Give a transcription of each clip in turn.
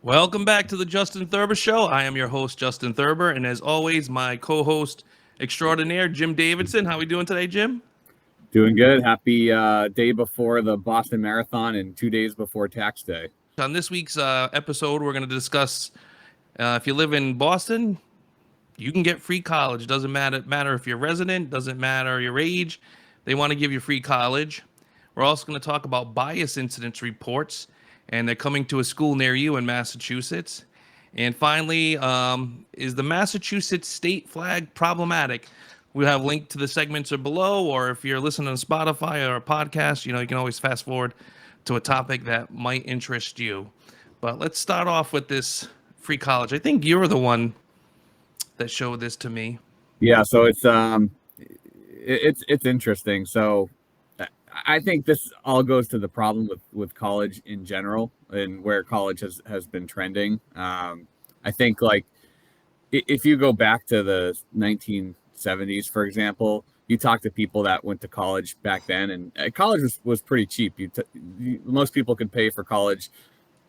Welcome back to the Justin Thurber Show. I am your host, Justin Thurber, and as always, my co-host extraordinaire, Jim Davidson. How are we doing today, Jim? Doing good. Happy day before the Boston Marathon and 2 days before tax day. On this week's episode, we're going to discuss if you live in Boston, you can get free college. Doesn't matter if you're a resident, doesn't matter your age. They want to give you free college. We're also going to talk about bias incidence reports, and they're coming to a school near you in Massachusetts. And finally, is the Massachusetts state flag problematic? We have linked to the segments are below, or if you're listening on Spotify or a podcast, you can always fast forward to a topic that might interest you. But let's start off with this free college. I think you were the one that showed this to me. Yeah, so it's interesting. So I think this all goes to the problem with college in general and where college has been trending. I think like if you go back to the 1970s, for example, you talk to people that went to college back then, and college was pretty cheap. Most people could pay for college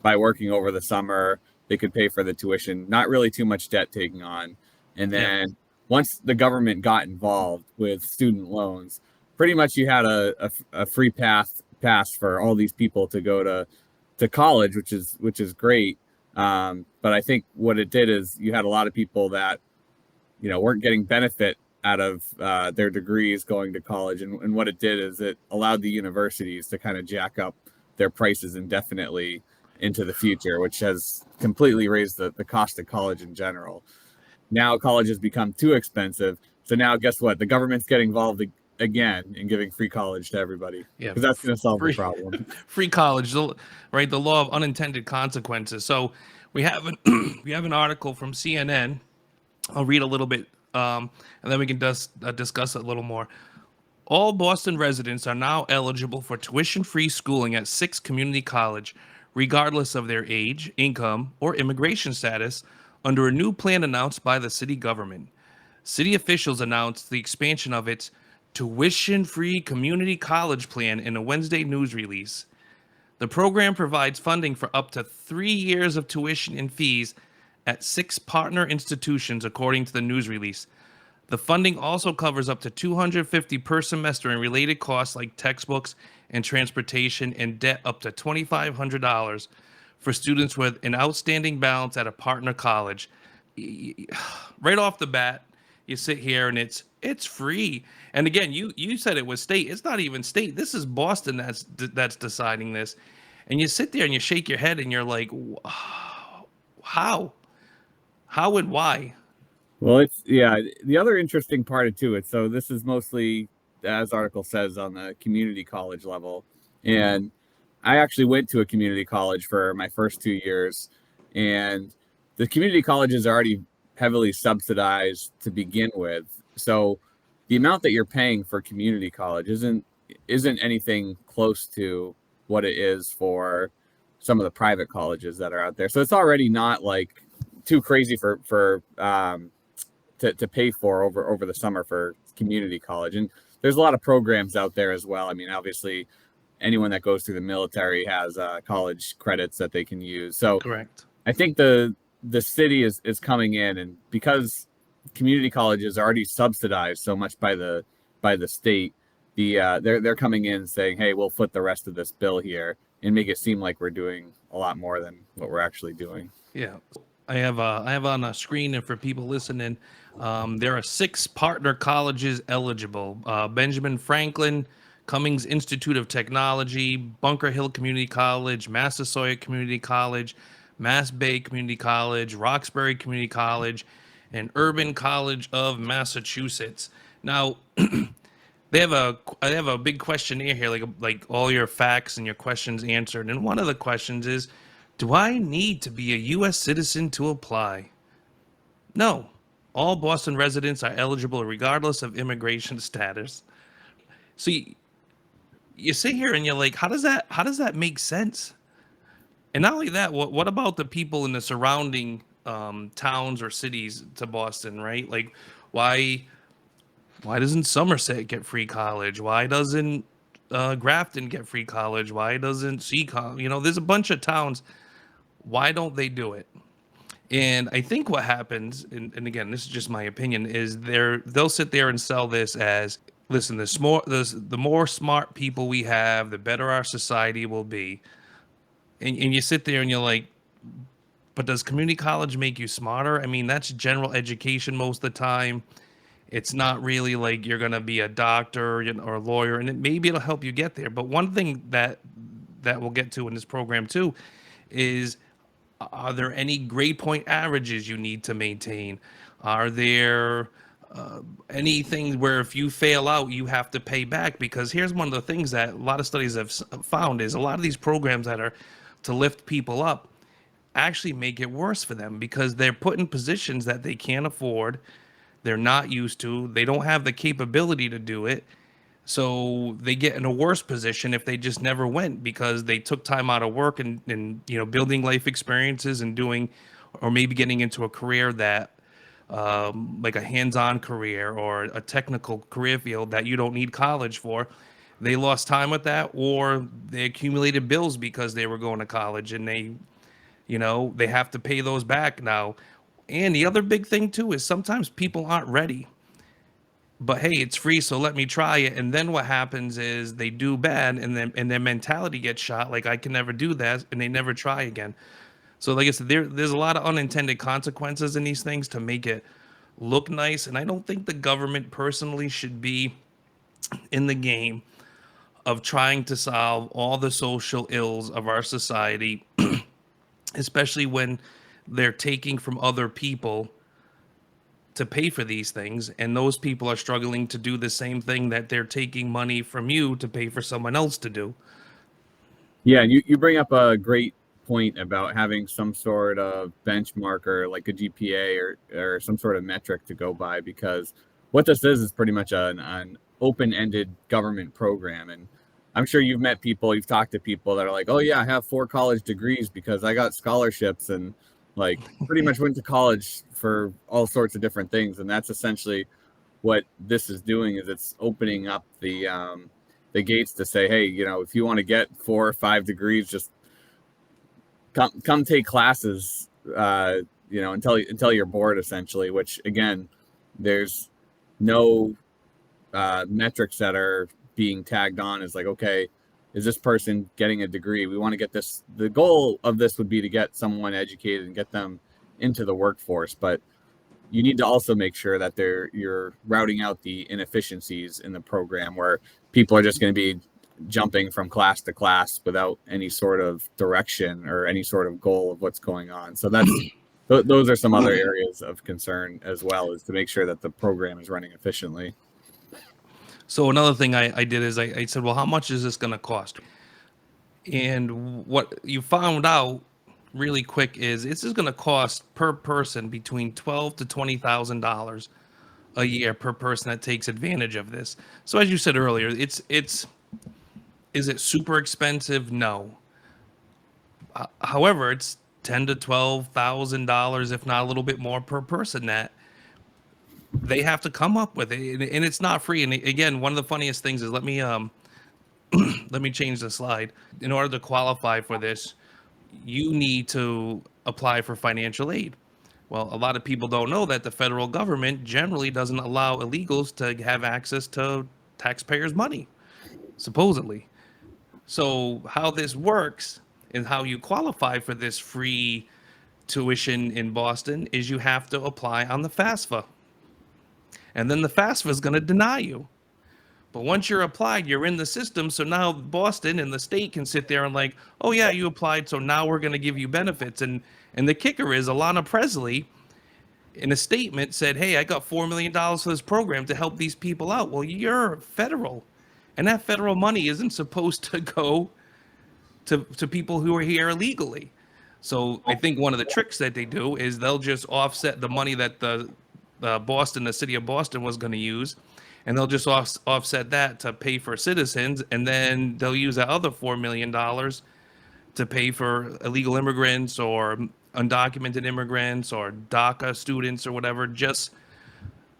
by working over the summer. They could pay for the tuition, not really too much debt taking on. And Yeah. then once the government got involved with student loans, pretty much you had a free pass for all these people to go to college, which is great. But I think what it did is you had a lot of people that weren't getting benefit out of their degrees going to college, and what it did is it allowed the universities to kind of jack up their prices indefinitely into the future, which has completely raised the cost of college in general. Now college has become too expensive, so now guess what? The government's getting involved again in giving free college to everybody Yeah, because that's going to solve the free problem. free college, right? The law of unintended consequences. So we have an we have an article from CNN. I'll read a little bit, and then we can discuss it a little more. All Boston residents are now eligible for tuition-free schooling at Six Community College, regardless of their age, income, or immigration status, under a new plan announced by the city government. City officials announced the expansion of its tuition-free community college plan in a Wednesday news release. The program provides funding for up to 3 years of tuition and fees at six partner institutions, according to the news release. The funding also covers up to $250 per semester in related costs like textbooks and transportation, and debt up to $2,500 for students with an outstanding balance at a partner college. Right off the bat, you sit here and it's free. And again, you said it was state. It's not even state. This is Boston that's deciding this. And you sit there and you shake your head and you're like, how? How and why? Well, it's yeah. The other interesting part of to it. So this is mostly, as article says, on the community college level, and I actually went to a community college for my first 2 years, and the community college is already heavily subsidized to begin with. So the amount that you're paying for community college isn't anything close to what it is for some of the private colleges that are out there. So it's already not like too crazy to pay for over the summer for community college. And there's a lot of programs out there as well. I mean, obviously, anyone that goes through the military has college credits that they can use. So Correct. I think the city is coming in, and because community colleges are already subsidized so much by the state, they're coming in saying, hey, we'll foot the rest of this bill here and make it seem like we're doing a lot more than what we're actually doing. Yeah. I have on a screen, and for people listening, there are six partner colleges eligible: Benjamin Franklin, Cummings Institute of Technology, Bunker Hill Community College, Massasoit Community College, Mass Bay Community College, Roxbury Community College, and Urban College of Massachusetts. Now, I have a big questionnaire here, like all your facts and your questions answered. And one of the questions is, do I need to be a U.S. citizen to apply? No. All Boston residents are eligible regardless of immigration status. So you sit here and you're like, how does that make sense? And not only that, what about the people in the surrounding towns or cities to Boston, right? Like, why why doesn't Somerset get free college? Why doesn't Grafton get free college? Why doesn't Seacom? There's a bunch of towns. Why don't they do it? And I think what happens, and again, this is just my opinion, is they'll sit there and sell this as, listen, the more smart people we have, the better our society will be. And you sit there and you're like, but does community college make you smarter? I mean, that's general education most of the time. It's not really like you're gonna be a doctor, or a lawyer, and maybe it'll help you get there. But one thing that we'll get to in this program too is, are there any grade point averages you need to maintain? Are there anything where if you fail out, you have to pay back? Because here's one of the things that a lot of studies have found is a lot of these programs that are to lift people up actually make it worse for them because they're put in positions that they can't afford, they're not used to, they don't have the capability to do it. So they get in a worse position if they just never went because they took time out of work and building life experiences and doing, or maybe getting into a career that like a hands-on career or a technical career field that you don't need college for. They lost time with that, or they accumulated bills because they were going to college and they have to pay those back now. And the other big thing too is sometimes people aren't ready. But hey, it's free, so let me try it. And then what happens is they do bad, and their mentality gets shot. Like I can never do that, and they never try again. So like I said, there's a lot of unintended consequences in these things to make it look nice. And I don't think the government personally should be in the game of trying to solve all the social ills of our society, especially when they're taking from other people to pay for these things, and those people are struggling to do the same thing that they're taking money from you to pay for someone else to do. Yeah, you bring up a great point about having some sort of benchmark or like a GPA or some sort of metric to go by, because what this is pretty much an open-ended government program. And I'm sure you've met people, you've talked to people that are like, oh yeah, I have 4 college degrees because I got scholarships and like pretty much went to college for all sorts of different things. And that's essentially what this is doing, is it's opening up the gates to say, hey, if you want to get 4 or 5 degrees, just come take classes, until you're bored, essentially. Which again, there's no metrics that are being tagged on as like, okay, is this person getting a degree? We want to get this. The goal of this would be to get someone educated and get them into the workforce, but you need to also make sure that you're routing out the inefficiencies in the program where people are just going to be jumping from class to class without any sort of direction or any sort of goal of what's going on. So those are some other areas of concern as well, is to make sure that the program is running efficiently. So another thing I did is I said, well, how much is this going to cost? And what you found out really quick is this is going to cost per person between $12,000 to $20,000 a year per person that takes advantage of this. So as you said earlier, it's is it super expensive? No. However, it's $10,000 to $12,000, if not a little bit more per person that they have to come up with it, and it's not free. And again, one of the funniest things is, let me change the slide. In order to qualify for this, you need to apply for financial aid. Well, a lot of people don't know that the federal government generally doesn't allow illegals to have access to taxpayers' money, supposedly. So, how this works and how you qualify for this free tuition in Boston is you have to apply on the FAFSA. And then the FAFSA is going to deny you. But once you're applied, you're in the system. So now Boston and the state can sit there and like, oh yeah, you applied, so now we're going to give you benefits. And the kicker is Alana Presley, in a statement, said, hey, I got $4 million for this program to help these people out. Well, you're federal, and that federal money isn't supposed to go to people who are here illegally. So I think one of the tricks that they do is they'll just offset the money that the city of Boston was going to use, and they'll just offset that to pay for citizens, and then they'll use that other $4 million to pay for illegal immigrants or undocumented immigrants or DACA students or whatever, just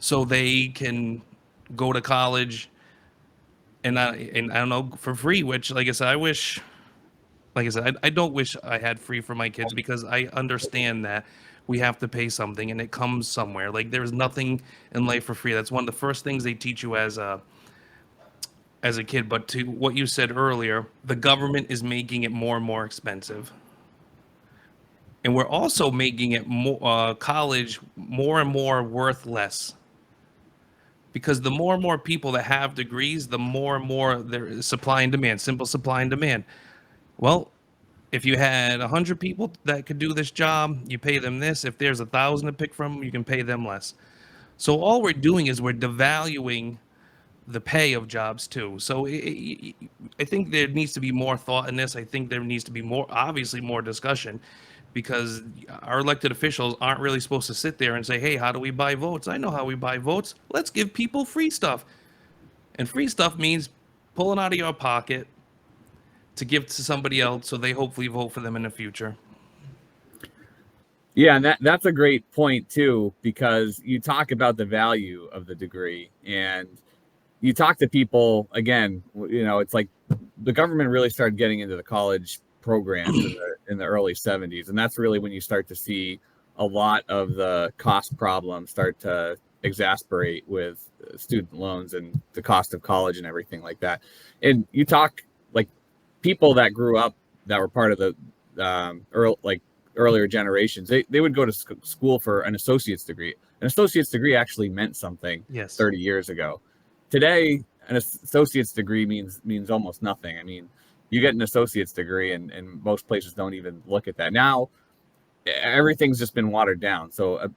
so they can go to college and I don't know, for free. Which, like I said, I wish like I said, I don't wish I had free for my kids because I understand that we have to pay something and it comes somewhere. Like there's nothing in life for free. That's one of the first things they teach you as a kid. But to what you said earlier, the government is making it more and more expensive, and we're also making it more college more and more worth less because the more and more people that have degrees, the more and more there is supply and demand, simple supply and demand. Well, if you had 100 people that could do this job, you pay them this. If there's 1,000 to pick from, you can pay them less. So all we're doing is we're devaluing the pay of jobs too. So I think there needs to be more thought in this. I think there needs to be more, obviously, more discussion, because our elected officials aren't really supposed to sit there and say, "Hey, how do we buy votes? I know how we buy votes. Let's give people free stuff." And free stuff means pulling out of your pocket to give to somebody else, so they hopefully vote for them in the future. Yeah, and that's a great point too, because you talk about the value of the degree, and you talk to people again. It's like the government really started getting into the college programs in the early '70s, and that's really when you start to see a lot of the cost problems start to exasperate with student loans and the cost of college and everything like that. And you talk like people that grew up that were part of the earlier generations, they would go to school for an associate's degree. An associate's degree actually meant something Yes. 30 years ago. Today, an associate's degree means almost nothing. I mean, you get an associate's degree, and most places don't even look at that. Now, everything's just been watered down. So,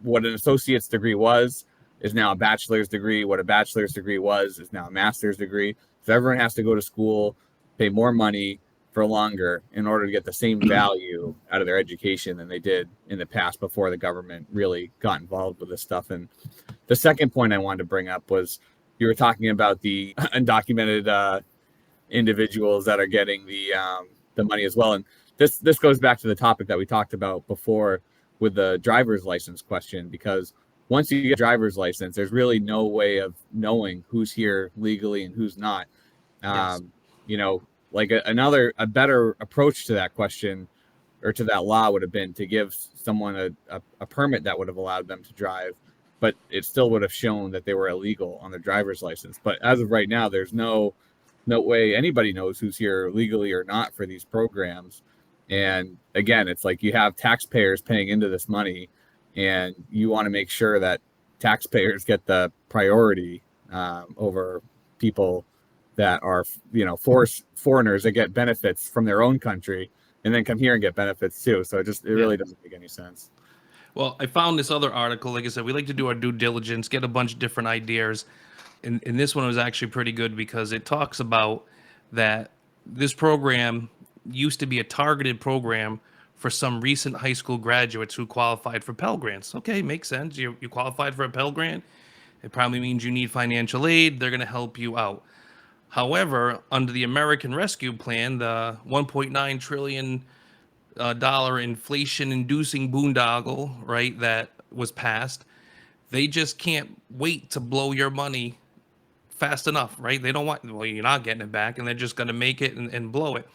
what an associate's degree was is now a bachelor's degree. What a bachelor's degree was is now a master's degree. So, everyone has to go to school, pay more money for longer in order to get the same value out of their education than they did in the past before the government really got involved with this stuff. And the second point I wanted to bring up was you were talking about the undocumented individuals that are getting the money as well. And this goes back to the topic that we talked about before with the driver's license question, because once you get a driver's license, there's really no way of knowing who's here legally and who's not. Yes. Um, like a better approach to that question or to that law would have been to give someone a permit that would have allowed them to drive, but it still would have shown that they were illegal on their driver's license. But as of right now, there's no way anybody knows who's here legally or not for these programs. And again, it's like you have taxpayers paying into this money, and you want to make sure that taxpayers get the priority over people that are foreigners that get benefits from their own country and then come here and get benefits too. So it Yeah. really doesn't make any sense. Well, I found this other article. Like I said, we like to do our due diligence, get a bunch of different ideas. And this one was actually pretty good because it talks about that this program used to be a targeted program for some recent high school graduates who qualified for Pell Grants. Okay, makes sense. You qualified for a Pell Grant. It probably means you need financial aid. They're going to help you out. However, under the American Rescue Plan, the 1.9 trillion dollar inflation inducing boondoggle, right, that was passed, they just can't wait to blow your money fast enough, right? They don't want, well, you're not getting it back, and they're just going to make it and blow it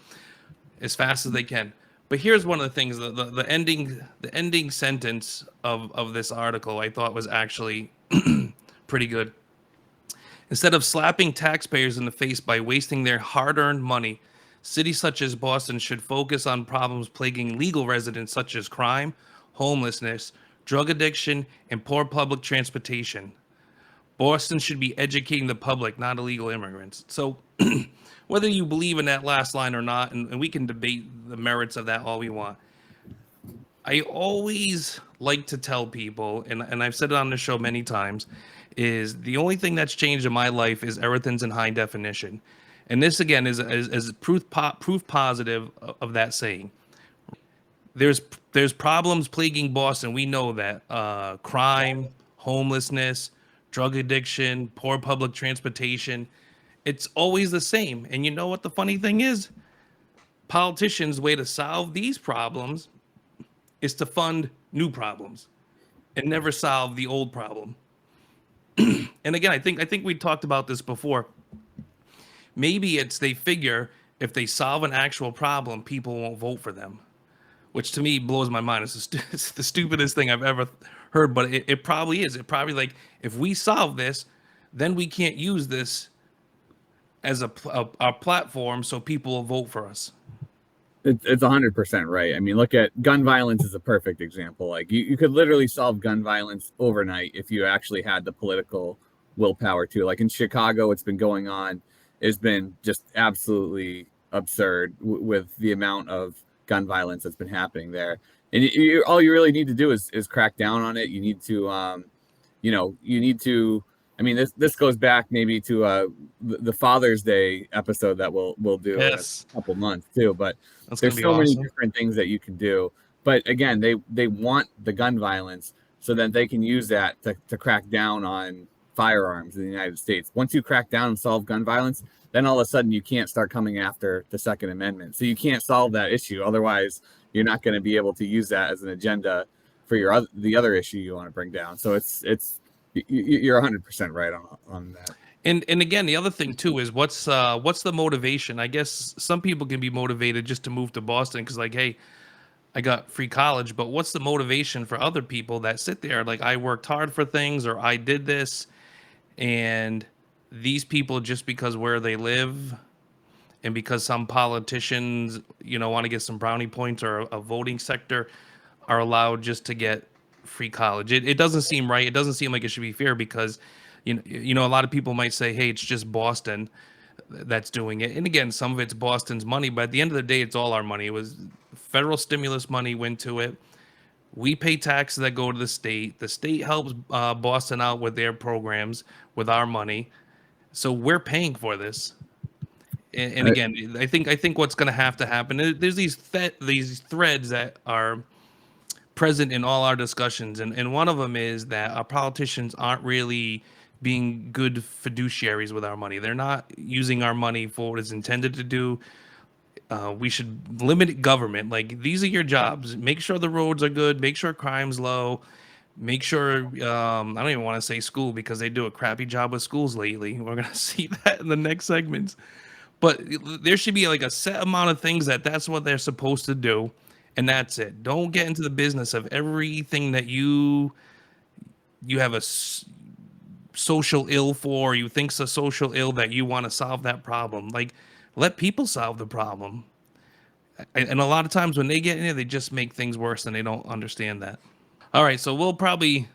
as fast as they can. But here's one of the things: the ending sentence of this article I thought was actually pretty good. Instead of slapping taxpayers in the face by wasting their hard-earned money, cities such as Boston should focus on problems plaguing legal residents such as crime, homelessness, drug addiction, and poor public transportation. Boston should be educating the public, not illegal immigrants. So, whether you believe in that last line or not, and we can debate the merits of that all we want, I always like to tell people, and I've said it on the show many times, is the only thing that's changed in my life is everything's in high definition. And this again is proof positive of that saying. There's there's problems plaguing Boston. We know that crime, homelessness, drug addiction, poor public transportation. It's always the same. And you know what the funny thing is? Politicians' way to solve these problems is to fund new problems and never solve the old problem. And again, I think we talked about this before. Maybe it's they figure if they solve an actual problem, people won't vote for them, which to me blows my mind. It's the stupidest thing I've ever heard, but it probably is. It probably like if we solve this, then we can't use this as a platform so people will vote for us. It's 100% right. I mean, look at gun violence is a perfect example. Like you could literally solve gun violence overnight if you actually had the political willpower to. Like in Chicago, what's been going on has been just absolutely absurd with the amount of gun violence that's been happening there. And all you really need to do is crack down on it. You need to, you need to. I mean, this goes back maybe to the Father's Day episode that we'll do in a Yes, couple months too. But that's gonna there's be so many awesome. different things that you can do. But again, they want the gun violence so that they can use that to crack down on firearms in the United States. Once you crack down and solve gun violence, then all of a sudden you can't start coming after the Second Amendment. So you can't solve that issue. Otherwise, you're not going to be able to use that as an agenda for the other issue you want to bring down. So you're 100% right on that. And again, the other thing too is what's the motivation? I guess some people can be motivated just to move to Boston because like, hey, I got free college, but what's the motivation for other people that sit there like I worked hard for things or I did this, and these people just because where they live and because some politicians, want to get some brownie points or a voting sector are allowed just to get free college. It doesn't seem right. It doesn't seem like it should be fair because a lot of people might say, hey, it's just Boston that's doing it. And again, some of it's Boston's money, but at the end of the day, it's all our money. It was federal stimulus money went to it. We pay taxes that go to the state. The state helps Boston out with their programs with our money. So we're paying for this. And I, again, I think what's going to happen. There's these threads that are present in all our discussions, and one of them is that our politicians aren't really being good fiduciaries with our money. They're not using our money for what it's intended to do. We should limit government. Like these are your jobs. Make sure the roads are good. Make sure crime's low. Make sure I don't even want to say school because they do a crappy job with schools lately. We're gonna see that in the next segments. But there should be like a set amount of things that's what they're supposed to do, and that's it. Don't get into the business of everything that you have social ill for. You think's a social ill that you want to solve that problem. Like let people solve the problem. And a lot of times when they get in there, they just make things worse and they don't understand that. All right, so we'll probably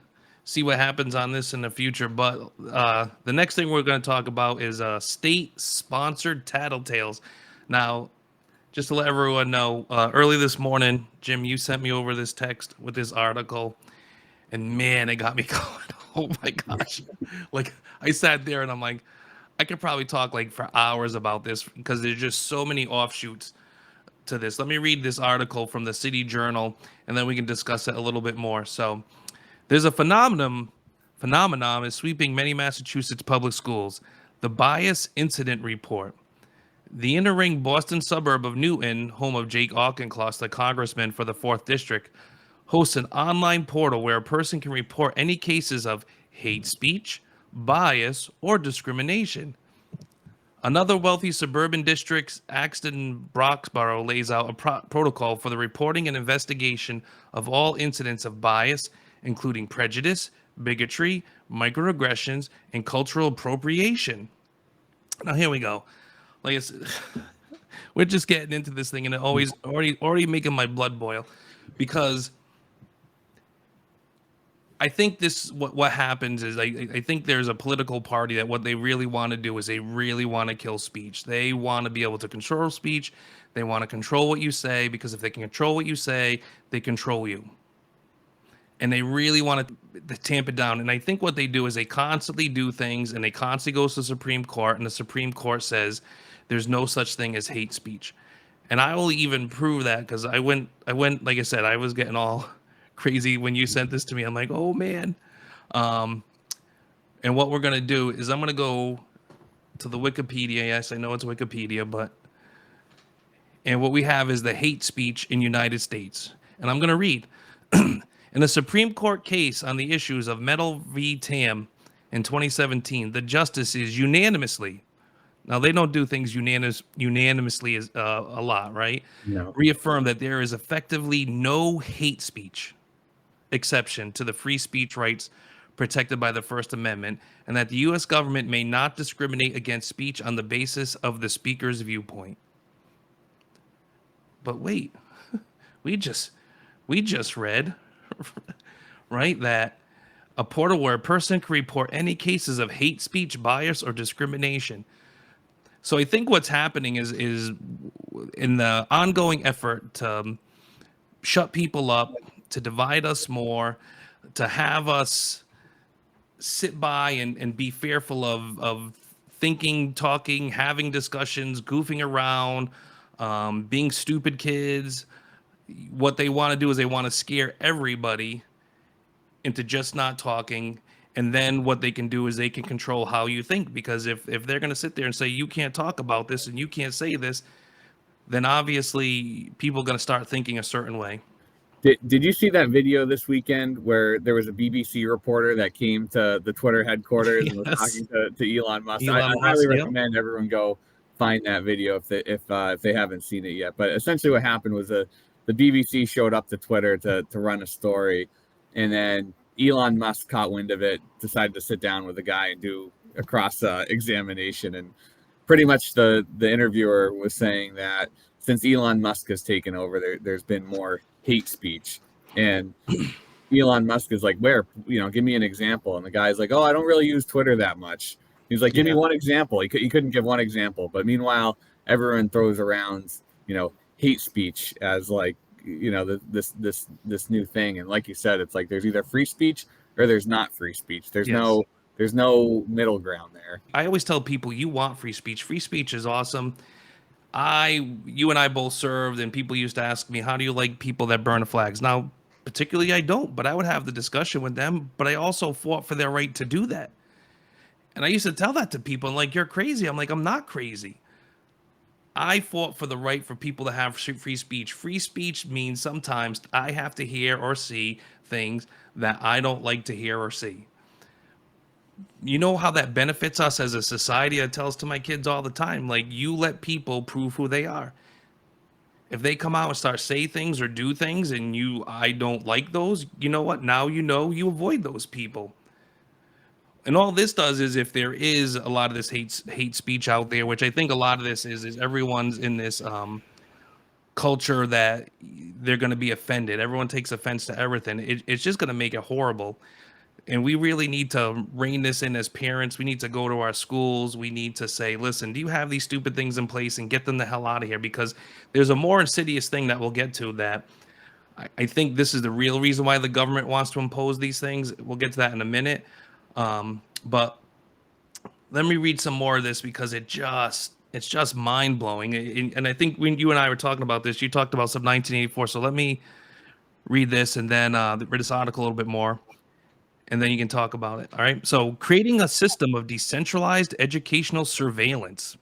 see what happens on this in the future. But the next thing we're going to talk about is state-sponsored Tattletales. Now, just to let everyone know, early this morning, Jim, you sent me over this text with this article, and man, it got me going. Oh my gosh! Like I sat there and I'm like, I could probably talk like for hours about this because there's just so many offshoots to this. Let me read this article from the City Journal, and then we can discuss it a little bit more. So, there's a phenomenon is sweeping many Massachusetts public schools. The bias incident report. The inner ring Boston suburb of Newton, home of Jake Auchincloss, the congressman for the 4th District, hosts an online portal where a person can report any cases of hate speech, bias, or discrimination. Another wealthy suburban district, Axton Broxborough, lays out a protocol for the reporting and investigation of all incidents of bias, including prejudice, bigotry, microaggressions, and cultural appropriation. Now here we go. Like it's, we're just getting into this thing, and it already making my blood boil, because I think what happens is I think there's a political party that what they really want to do is they really want to kill speech. They want to be able to control speech. They want to control what you say, because if they can control what you say, they control you. And they really want to tamp it down. And I think what they do is they constantly do things, and they constantly go to the Supreme Court, and the Supreme Court says there's no such thing as hate speech. And I will even prove that, because I went, like I said, I was getting all crazy when you sent this to me. I'm like, oh man. And what we're gonna do is I'm gonna go to the Wikipedia. Yes, I know it's Wikipedia, but and what we have is the hate speech in United States. And I'm gonna read. In a Supreme Court case on the issues of Metal v. Tam in 2017, the justices unanimously Now they don't do things unanimously as a lot, right? No. Reaffirm that there is effectively no hate speech exception to the free speech rights protected by the First Amendment, and that the U.S. government may not discriminate against speech on the basis of the speaker's viewpoint. But wait, we just we just read, right, that a portal where a person can report any cases of hate speech, bias, or discrimination. So I think what's happening is in the ongoing effort to shut people up, to divide us more, to have us sit by and be fearful of thinking, talking, having discussions, goofing around, being stupid kids. What they want to do is they want to scare everybody into just not talking. And then what they can do is they can control how you think. Because if they're going to sit there and say, you can't talk about this and you can't say this, then obviously people are going to start thinking a certain way. Did you see that video this weekend where there was a BBC reporter that came to the Twitter headquarters and was Yes. talking to Elon Musk? I Elon highly Musk, yep. recommend everyone go find that video if they haven't seen it yet. But essentially, what happened was the BBC showed up to Twitter to run a story, and then Elon Musk caught wind of it, decided to sit down with the guy and do a cross examination, and pretty much the interviewer was saying that since Elon Musk has taken over, there's been more hate speech. And Elon Musk is like, where, give me an example. And the guy's like, oh, I don't really use Twitter that much. He's like, give me Yeah. one example. He couldn't give one example. But meanwhile, everyone throws around, hate speech as like, this new thing. And like you said, it's like there's either free speech or there's not free speech. Yes. There's no middle ground there. I always tell people you want free speech. Free speech is awesome. You and I both served, and people used to ask me, how do you like people that burn flags? Now, particularly, I don't, but I would have the discussion with them. But I also fought for their right to do that. And I used to tell that to people, and like, you're crazy. I'm like, I'm not crazy. I fought for the right for people to have free speech. Free speech means sometimes I have to hear or see things that I don't like to hear or see. You know how that benefits us as a society? I tell us to my kids all the time, like, you let people prove who they are. If they come out and start say things or do things and I don't like those, you know what? Now you avoid those people. And all this does is, if there is a lot of this hate speech out there, which I think a lot of this is everyone's in this culture that they're going to be offended. Everyone takes offense to everything. It's just going to make it horrible. And we really need to rein this in as parents. We need to go to our schools. We need to say, listen, do you have these stupid things in place, and get them the hell out of here? Because there's a more insidious thing that we'll get to, that I think this is the real reason why the government wants to impose these things. We'll get to that in a minute. But let me read some more of this, because it's just mind blowing. And I think when you and I were talking about this, you talked about some 1984. So let me read this, and then read this article a little bit more, and then you can talk about it. All right. So, creating a system of decentralized educational surveillance.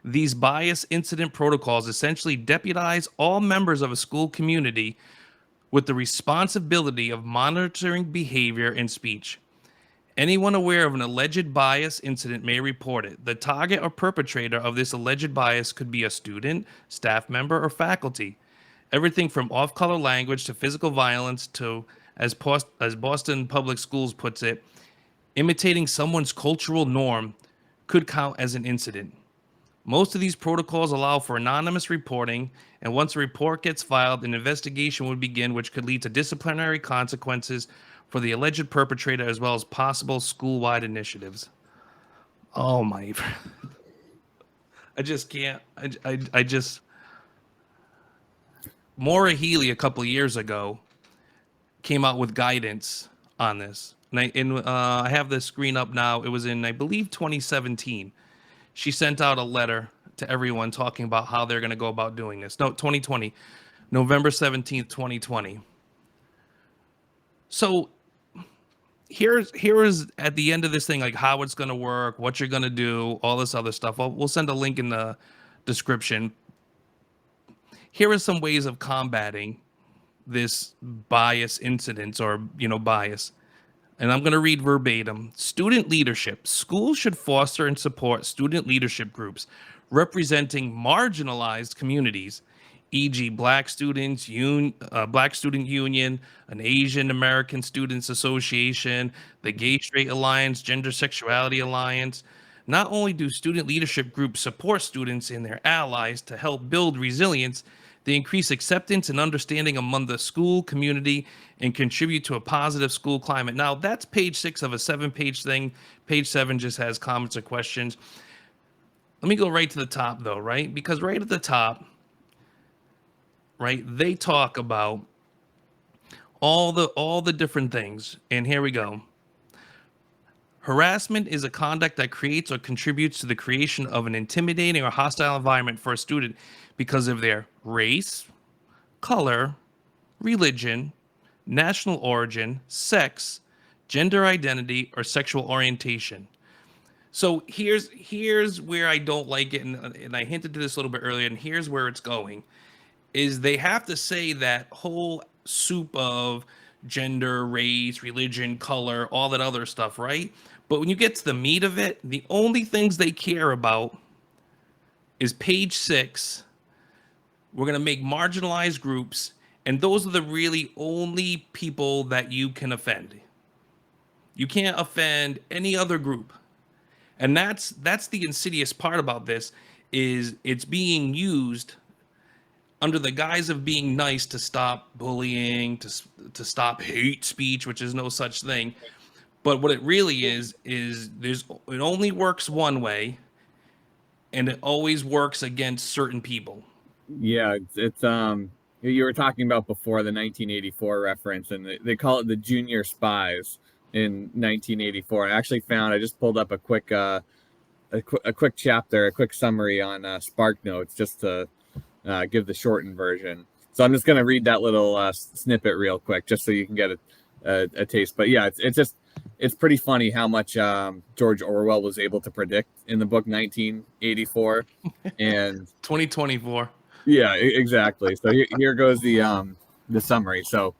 These bias incident protocols essentially deputize all members of a school community with the responsibility of monitoring behavior and speech. Anyone aware of an alleged bias incident may report it. The target or perpetrator of this alleged bias could be a student, staff member, or faculty. Everything from off-color language to physical violence to, as Boston Public Schools puts it, imitating someone's cultural norm could count as an incident. Most of these protocols allow for anonymous reporting, and once a report gets filed, an investigation would begin, which could lead to disciplinary consequences for the alleged perpetrator, as well as possible school-wide initiatives. Oh my! I just can't. I just. Maura Healey a couple of years ago came out with guidance on this, and I have the screen up now. It was in, I believe, 2017. She sent out a letter to everyone talking about how they're going to go about doing this. No, 2020, November 17th, 2020. So here is at the end of this thing, like, how it's going to work, what you're going to do, all this other stuff. We'll send a link in the description. Here are some ways of combating this bias incidents, or bias. And I'm going to read verbatim. Student leadership. Schools should foster and support student leadership groups representing marginalized communities, e.g., Black Student Union, an Asian American Students Association, the Gay Straight Alliance, Gender Sexuality Alliance. Not only do student leadership groups support students and their allies to help build resilience, they increase acceptance and understanding among the school community and contribute to a positive school climate. Now, that's page 6 of a 7-page thing. Page 7 just has comments or questions. Let me go right to the top, though, right? Because right at the top, right, they talk about all the different things. And here we go. Harassment is a conduct that creates or contributes to the creation of an intimidating or hostile environment for a student because of their race, color, religion, national origin, sex, gender identity, or sexual orientation. So here's where I don't like it, and I hinted to this a little bit earlier, and here's where it's going, is they have to say that whole soup of gender, race, religion, color, all that other stuff, right? But when you get to the meat of it, the only things they care about is page 6. We're going to make marginalized groups, and those are the really only people that you can offend. You can't offend any other group. And that's the insidious part about this, is it's being used under the guise of being nice to stop bullying, to stop hate speech, which is no such thing. But what it really is it only works one way, and it always works against certain people. Yeah, it's you were talking about before the 1984 reference, and they call it the junior spies in 1984. I actually found I just pulled up a quick a quick chapter, a quick summary on Spark Notes just to give the shortened version. So I'm just going to read that little snippet real quick, just so you can get a taste. But yeah, it's pretty funny how much George Orwell was able to predict in the book 1984, and 2024. yeah, exactly. So here goes the summary. So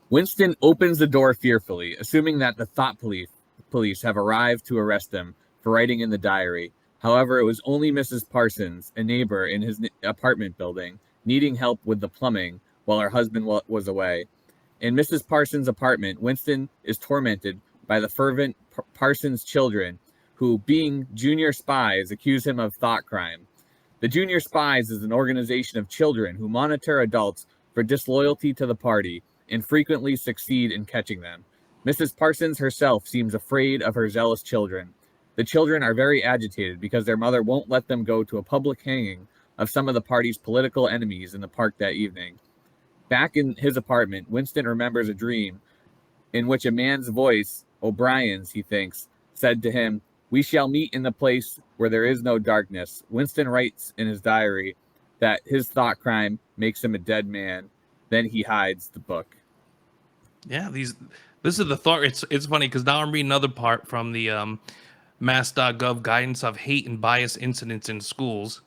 Winston opens the door fearfully, assuming that the thought police have arrived to arrest him for writing in the diary. However, it was only Mrs. Parsons, a neighbor in his apartment building, needing help with the plumbing while her husband was away. In Mrs. Parsons' apartment, Winston is tormented by the fervent Parsons children who, being junior spies, accuse him of thought crime. The Junior Spies is an organization of children who monitor adults for disloyalty to the party and frequently succeed in catching them. Mrs. Parsons herself seems afraid of her zealous children. The children are very agitated because their mother won't let them go to a public hanging of some of the party's political enemies in the park that evening. Back in his apartment, Winston remembers a dream in which a man's voice, O'Brien's, he thinks, said to him, "We shall meet in the place where there is no darkness." Winston writes in his diary that his thought crime makes him a dead man. Then he hides the book. Yeah, this is the thought. It's funny because now I'm reading another part from the mass.gov guidance of hate and bias incidents in schools.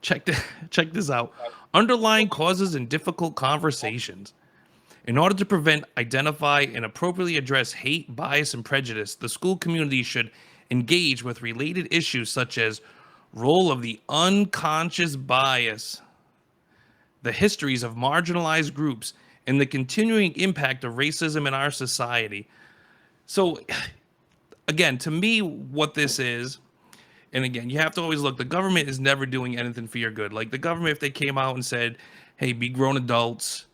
Check this out. Underlying causes and difficult conversations. In order to prevent, identify, and appropriately address hate, bias, and prejudice, the school community should engage with related issues such as role of the unconscious bias, the histories of marginalized groups, and the continuing impact of racism in our society. So, again, to me, what this is, and again, you have to always look, the government is never doing anything for your good. Like the government, if they came out and said, hey, be grown adults,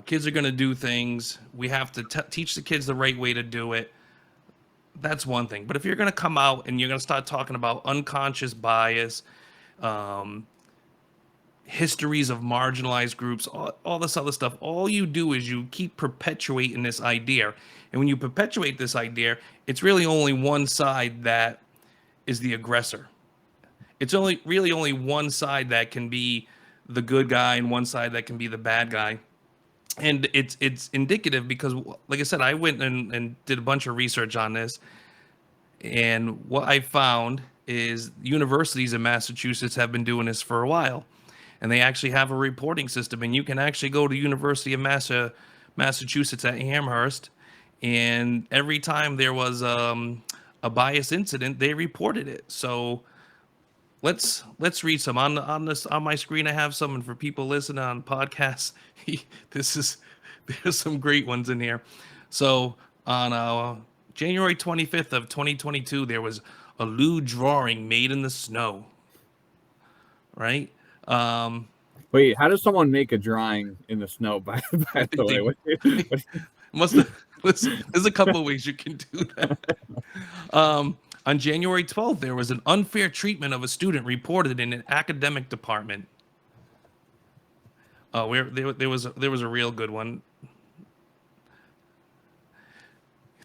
kids are going to do things, we have to teach the kids the right way to do it, that's one thing. But if you're going to come out and you're going to start talking about unconscious bias, histories of marginalized groups, all this other stuff, all you do is you keep perpetuating this idea. And when you perpetuate this idea, it's really only one side that is the aggressor. It's really only one side that can be the good guy and one side that can be the bad guy. And it's indicative because, like I said, I went and did a bunch of research on this. And what I found is universities in Massachusetts have been doing this for a while. And they actually have a reporting system. And you can actually go to University of Massachusetts at Amherst and every time there was a bias incident, they reported it. So let's read some on this on my screen. I have some, and for people listening on podcasts, this is there's some great ones in here. So on January 25th of 2022, there was a lewd drawing made in the snow. Right? Um, Wait, how does someone make a drawing in the snow? I By the think way, they must have. There's a couple ways you can do that. On January 12th, there was an unfair treatment of a student reported in an academic department. Where there was a real good one.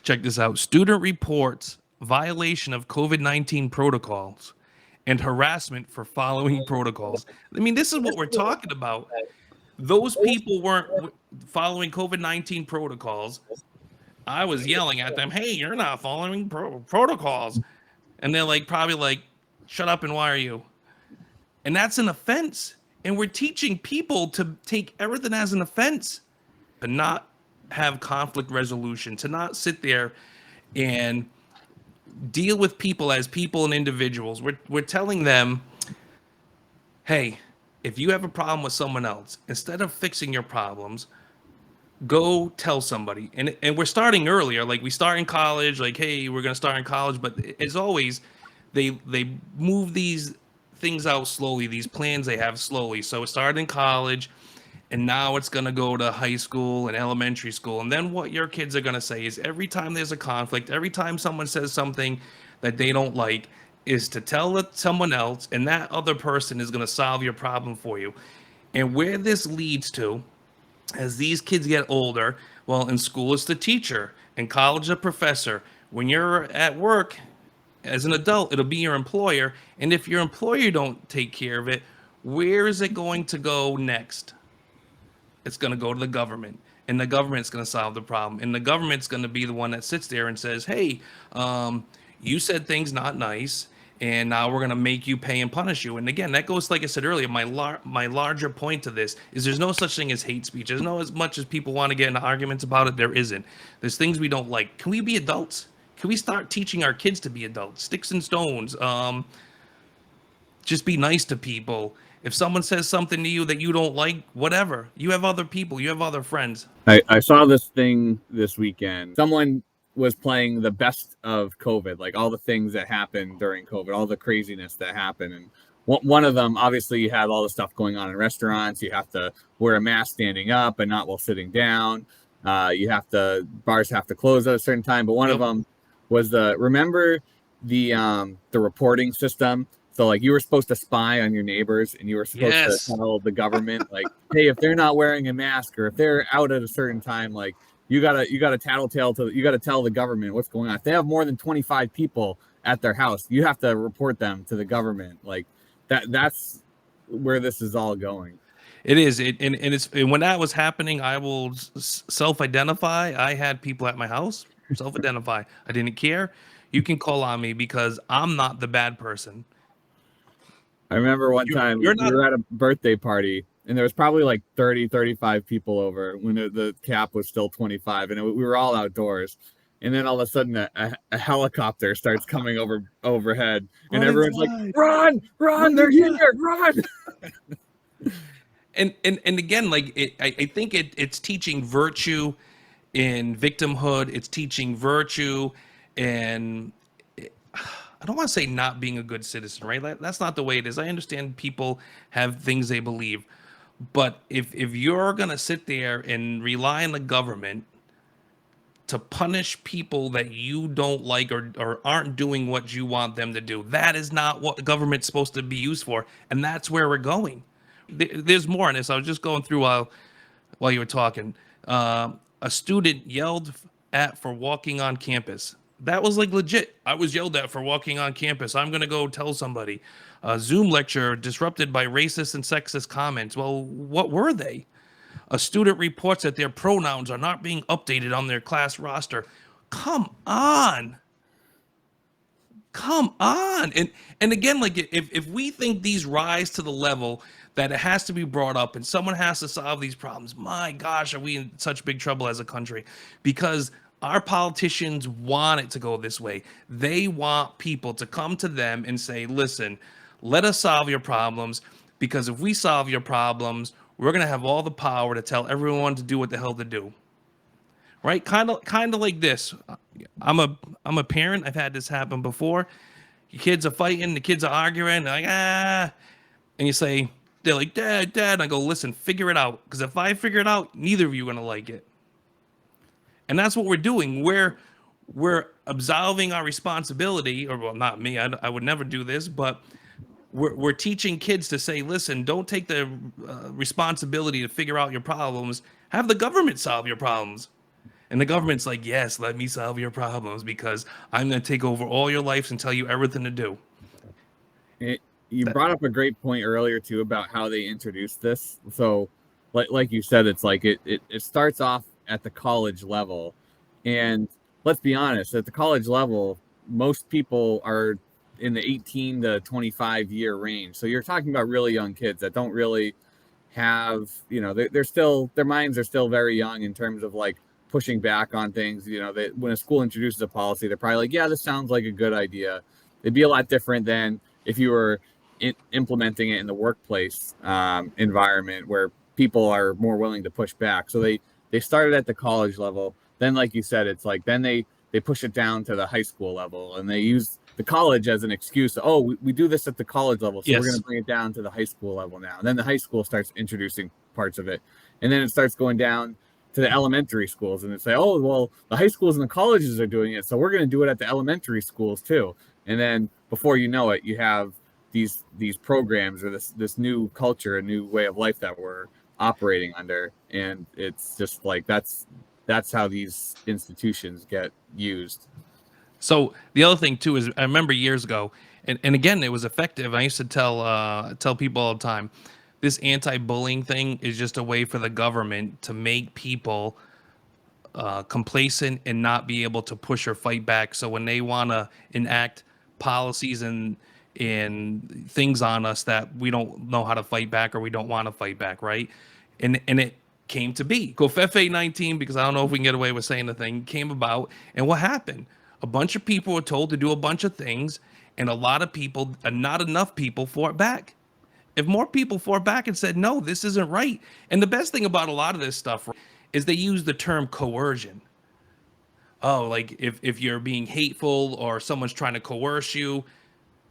Check this out. Student reports violation of COVID-19 protocols and harassment for following protocols. I mean, this is what we're talking about. Those people weren't following COVID-19 protocols. I was yelling at them, "Hey, you're not following protocols." And they're like, probably like, "Shut up and why are you?" And that's an offense. And we're teaching people to take everything as an offense, to not have conflict resolution, to not sit there and deal with people as people and individuals. We're telling them, hey, if you have a problem with someone else, instead of fixing your problems, go tell somebody. And we're starting earlier, like we start in college, like, hey, we're gonna start in college, but as always, they move these things out slowly, these plans they have slowly. So it started in college, and now it's going to go to high school and elementary school. And then what your kids are going to say is every time there's a conflict, every time someone says something that they don't like, is to tell it someone else, and that other person is going to solve your problem for you. And where this leads to, as these kids get older, well, in school it's the teacher, in college a professor. When you're at work as an adult, it'll be your employer. And if your employer don't take care of it, where is it going to go next? It's going to go to the government, and the government's going to solve the problem, and the government's going to be the one that sits there and says, hey, you said things not nice, and now we're going to make you pay and punish you. And again, that goes, like I said earlier, my larger point to this is there's no such thing as hate speech. There's no, as much as people want to get into arguments about it, there isn't. There's things we don't like. Can we be adults? Can we start teaching our kids to be adults? Sticks and stones. Just be nice to people. If someone says something to you that you don't like, whatever. You have other people. You have other friends. I saw this thing this weekend. Someone was playing the best of COVID, like all the things that happened during COVID, all the craziness that happened. And one of them, obviously, you had all the stuff going on in restaurants. You have to wear a mask standing up and not while sitting down. Bars have to close at a certain time. But one of them was remember the reporting system. So like you were supposed to spy on your neighbors, and you were supposed to tell the government, like, hey, if they're not wearing a mask, or if they're out at a certain time, like you gotta you gotta tell the government what's going on. If they have more than 25 people at their house, you have to report them to the government. Like that's where this is all going. It is. And when that was happening, I will self-identify. I had people at my house self-identify. I didn't care. You can call on me because I'm not the bad person. I remember one time we were at a birthday party, and there was probably like 30, 35 people over when the cap was still 25, and we were all outdoors. And then all of a sudden a helicopter starts coming overhead, and everyone's like, run, they're here, run. And again, like I think it's teaching virtue in victimhood. It's teaching virtue and I don't want to say not being a good citizen, right? That's not the way it is. I understand people have things they believe, but if you're gonna sit there and rely on the government to punish people that you don't like or aren't doing what you want them to do, that is not what the government's supposed to be used for, and that's where we're going. There's more on this. I was just going through while you were talking. A student yelled at for walking on campus. That was like legit. I was yelled at for walking on campus. I'm going to go tell somebody. A Zoom lecture disrupted by racist and sexist comments. Well, what were they? A student reports that their pronouns are not being updated on their class roster. Come on. Come on. And again, like if we think these rise to the level that it has to be brought up and someone has to solve these problems, my gosh, are we in such big trouble as a country? Because Our politicians want it to go this way. They want people to come to them and say, listen, let us solve your problems, because if we solve your problems, we're going to have all the power to tell everyone to do what the hell to do. Right? Kind of like this. I'm a I'm a parent. I've had this happen before. Your kids are fighting, the kids are arguing, they're like, and you say, they're like, Dad, Dad. And I go, listen, figure it out. Because if I figure it out, neither of you are gonna like it. And that's what we're doing. We're absolving our responsibility, or well, not me. I would never do this, but we're teaching kids to say, listen, don't take the responsibility to figure out your problems. Have the government solve your problems. And the government's like, yes, let me solve your problems because I'm going to take over all your lives and tell you everything to do. You That, brought up a great point earlier too about how they introduced this. So, like you said, it's like it starts off at the college level, and let's be honest, at the college level, most people are in the 18 to 25 year range. So you're talking about really young kids that don't really have, they're still, their minds are still very young in terms of like pushing back on things. When a school introduces a policy, they're probably like, yeah, this sounds like a good idea. It'd be a lot different than if you were implementing it in the workplace environment where people are more willing to push back. So they started at the college level. Then, like you said, it's like then they push it down to the high school level, and they use the college as an excuse. Oh, we do this at the college level, so we're going yes. to bring it down to the high school level now. And then the high school starts introducing parts of it, and then it starts going down to the elementary schools, and they say, oh, well, the high schools and the colleges are doing it, so we're going to do it at the elementary schools too. And then before you know it, you have these programs or this new culture, a new way of life that we're operating under, and it's just like that's how these institutions get used. So the other thing too is I remember years ago, and again it was effective. I used to tell people all the time, this anti-bullying thing is just a way for the government to make people complacent and not be able to push or fight back. So when they want to enact policies and things on us that we don't know how to fight back or we don't want to fight back, right? And it came to be Covfefe 19, because I don't know if we can get away with saying the thing, came about. And what happened? A bunch of people were told to do a bunch of things, and a lot of people, not enough people, fought back. If more people fought back and said, no, this isn't right. And the best thing about a lot of this stuff, right, is they use the term coercion. Oh, like if you're being hateful or someone's trying to coerce you,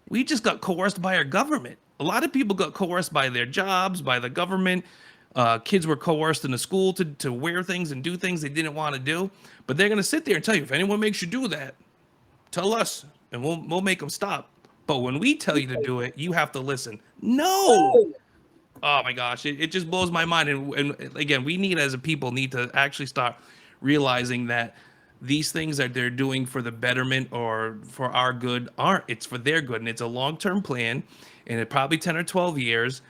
we just got coerced by our government. A lot of people got coerced by their jobs, by the government. Kids were coerced in the school to wear things and do things they didn't want to do. But they're going to sit there and tell you, if anyone makes you do that, tell us and we'll make them stop. But when we tell you to do it, you have to listen. No. Oh my gosh, it just blows my mind. And again, we need as a people need to actually start realizing that these things that they're doing for the betterment or for our good aren't. It's for their good, and it's a long-term plan. And it probably 10 or 12 years.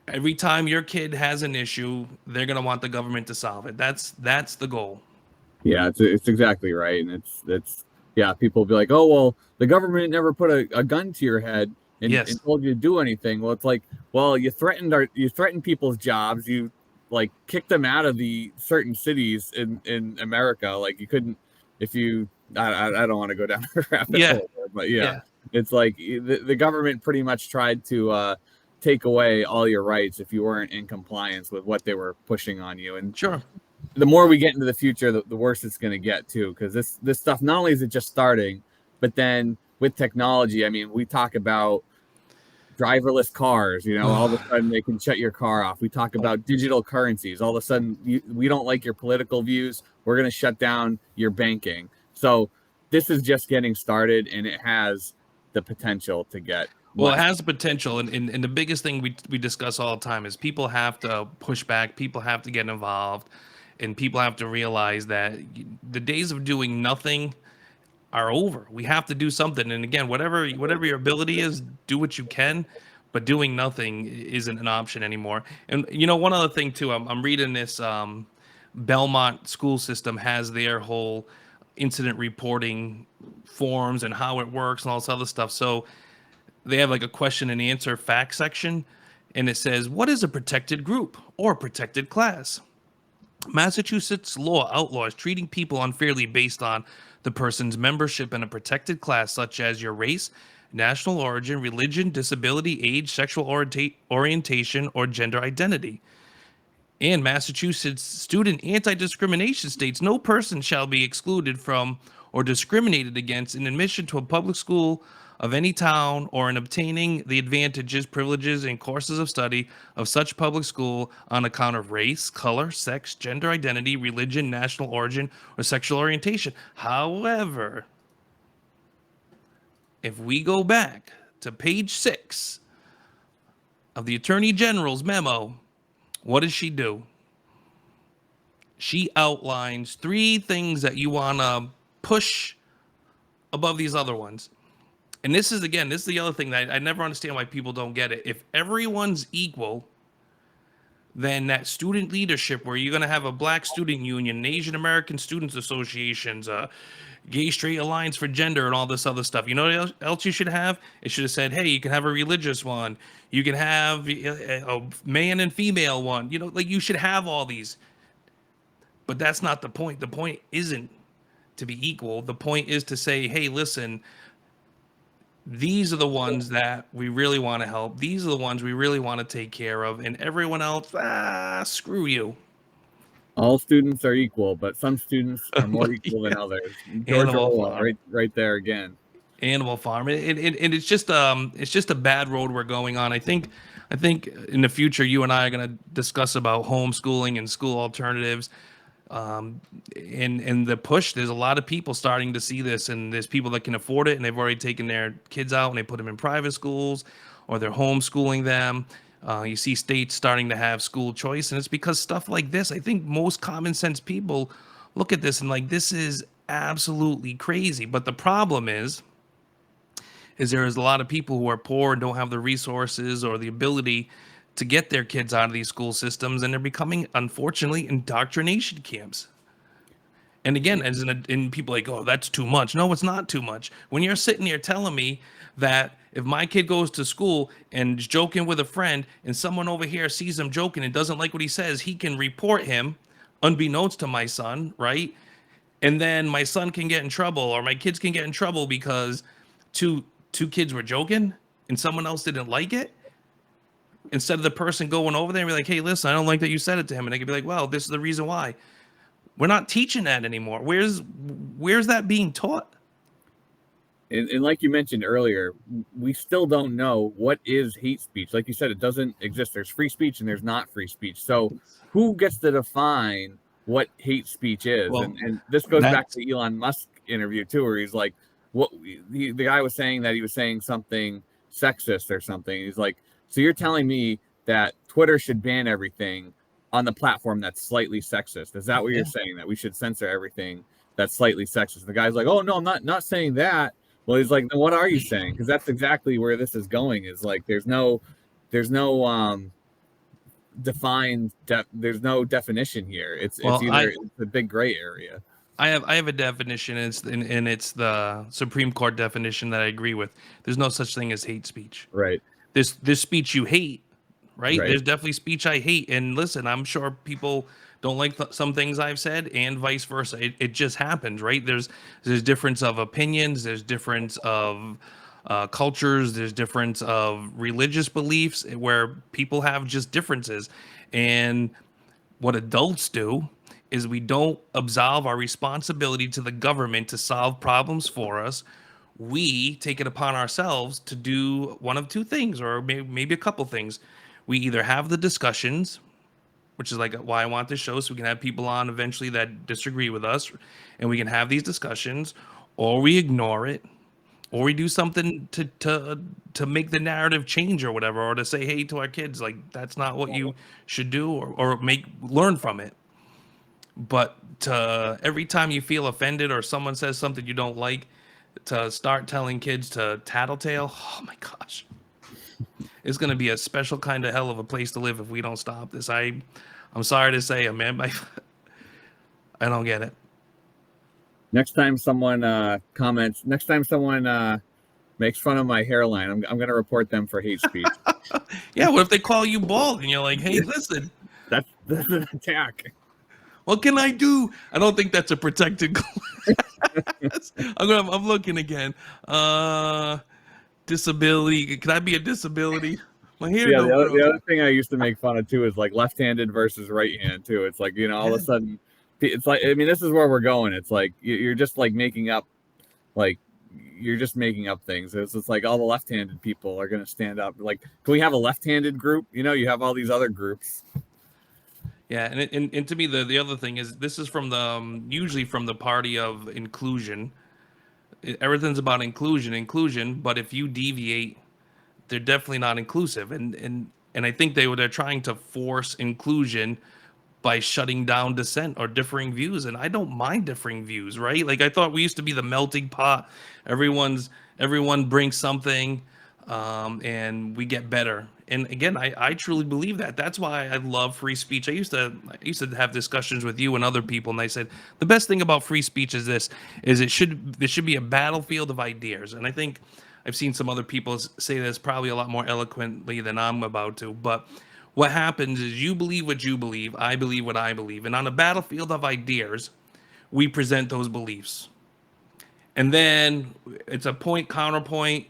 Every time your kid has an issue, they're gonna want the government to solve it. That's the goal. Yeah, it's exactly right, and it's yeah. People will be like, oh well, the government never put a gun to your head and Yes. told you to do anything. Well, it's like, well, you threatened people's jobs. You like kicked them out of the certain cities in America. Like you couldn't if you. I don't want to go down a rabbit Yeah. hole, there, but yeah, Yeah. it's like the government pretty much tried to take away all your rights if you weren't in compliance with what they were pushing on you. And Sure. the more we get into the future, the worse it's going to get too. Because this stuff, not only is it just starting, but then with technology, I mean, we talk about driverless cars. All of a sudden they can shut your car off. We talk about digital currencies. All of a sudden, we don't like your political views. We're going to shut down your banking. So this is just getting started, and it has the potential to get Well, it much. has the potential, and the biggest thing we discuss all the time is people have to push back, people have to get involved, and people have to realize that the days of doing nothing are over. We have to do something, and again, whatever your ability is, do what you can, but doing nothing isn't an option anymore. And one other thing too, I'm reading this. Belmont school system has their whole incident reporting forms and how it works and all this other stuff. So they have like a question and answer fact section, and it says, what is a protected group or protected class? Massachusetts law outlaws treating people unfairly based on the person's membership in a protected class, such as your race, national origin, religion, disability, age, sexual orientation, or gender identity. And Massachusetts student anti-discrimination states no person shall be excluded from or discriminated against in admission to a public school of any town or in obtaining the advantages, privileges, and courses of study of such public school on account of race, color, sex, gender identity, religion, national origin, or sexual orientation. However, if we go back to page 6 of the Attorney General's memo, what does she do? She outlines 3 things that you want to push above these other ones. And this is the other thing that I never understand why people don't get it. If everyone's equal, then that student leadership where you're going to have a black student union, Asian American students associations, gay straight alliance for gender, and all this other stuff. You know what else you should have? It should have said, hey, you can have a religious one. You can have a man and female one. You know, like you should have all these. But that's not the point. The point isn't to be equal. The point is to say, hey, listen, these are the ones that we really want to help. These are the ones we really want to take care of. And everyone else, screw you. All students are equal, but some students are more equal than others. George Animal Orwell, Farm. right there again. Animal Farm. And it's just a bad road we're going on. I think in the future you and I are going to discuss about homeschooling and school alternatives. And the push, there's a lot of people starting to see this, and there's people that can afford it, and they've already taken their kids out and they put them in private schools, or they're homeschooling them. You see states starting to have school choice, and it's because stuff like this. I think most common sense people look at this and like, this is absolutely crazy. But the problem is there is a lot of people who are poor and don't have the resources or the ability to get their kids out of these school systems, and they're becoming, unfortunately, indoctrination camps. And again, in people like, oh, that's too much. No, it's not too much. When you're sitting here telling me that if my kid goes to school and is joking with a friend, and someone over here sees him joking and doesn't like what he says, he can report him, unbeknownst to my son, right? And then my son can get in trouble, or my kids can get in trouble because two kids were joking and someone else didn't like it. Instead of the person going over there and be like, hey, listen, I don't like that you said it to him. And they could be like, well, this is the reason why. We're not teaching that anymore. Where's that being taught? And like you mentioned earlier, we still don't know what is hate speech. Like you said, it doesn't exist. There's free speech and there's not free speech. So who gets to define what hate speech is? Well, and this goes back to Elon Musk interview too, where he's like, what the guy was saying that he was saying something sexist or something. He's like, so you're telling me that Twitter should ban everything on the platform that's slightly sexist? Is that what you're saying, that we should censor everything that's slightly sexist? The guy's like, oh no, I'm not saying that. Well, he's like, then what are you saying? Because that's exactly where this is going. Is like, there's no defined there's no definition here. It's a big gray area. I have a definition, and it's the Supreme Court definition that I agree with. There's no such thing as hate speech. Right. There's speech you hate, right? Right. There's definitely speech I hate. And listen, I'm sure people don't like some things I've said, and vice versa. It just happens, right? There's difference of opinions. There's difference of cultures. There's difference of religious beliefs where people have just differences. And what adults do is we don't absolve our responsibility to the government to solve problems for us. We take it upon ourselves to do one of 2 things, or maybe a couple things. We either have the discussions, which is like why I want this show, so we can have people on eventually that disagree with us, and we can have these discussions, or we ignore it, or we do something to make the narrative change or whatever, or to say, hey, to our kids, like, that's not what you should do, or learn from it. But every time you feel offended or someone says something you don't like, to start telling kids to tattletale, oh my gosh. It's going to be a special kind of hell of a place to live if we don't stop this. I'm sorry to say it, man. I don't get it. Next time someone makes fun of my hairline, I'm going to report them for hate speech. Yeah, what if they call you bald and you're like, hey, listen. That's an attack. What can I do? I don't think that's a protected class. I'm looking again. Uh, disability. Can I be a disability? My hair Yeah, don't the grow. other thing I used to make fun of too is like left-handed versus right hand too. It's like, all of a Yeah. sudden, it's like, I mean, this is where we're going. It's like you're just like making up, like you're just making up things. It's just like all the left-handed people are going to stand up. Like, can we have a left-handed group? You have all these other groups. Yeah, and to me the other thing is this is from the usually from the party of inclusion. Everything's about inclusion, but if you deviate, they're definitely not inclusive. And I think they're trying to force inclusion by shutting down dissent or differing views. And I don't mind differing views, right? Like I thought we used to be the melting pot. Everyone brings something, and we get better. And again, I truly believe that. That's why I love free speech. I used to have discussions with you and other people, and I said the best thing about free speech is there should be a battlefield of ideas. And I think I've seen some other people say this probably a lot more eloquently than I'm about to, but what happens is you believe what you believe, I believe what I believe. And on a battlefield of ideas, we present those beliefs. And then it's a point counterpoint.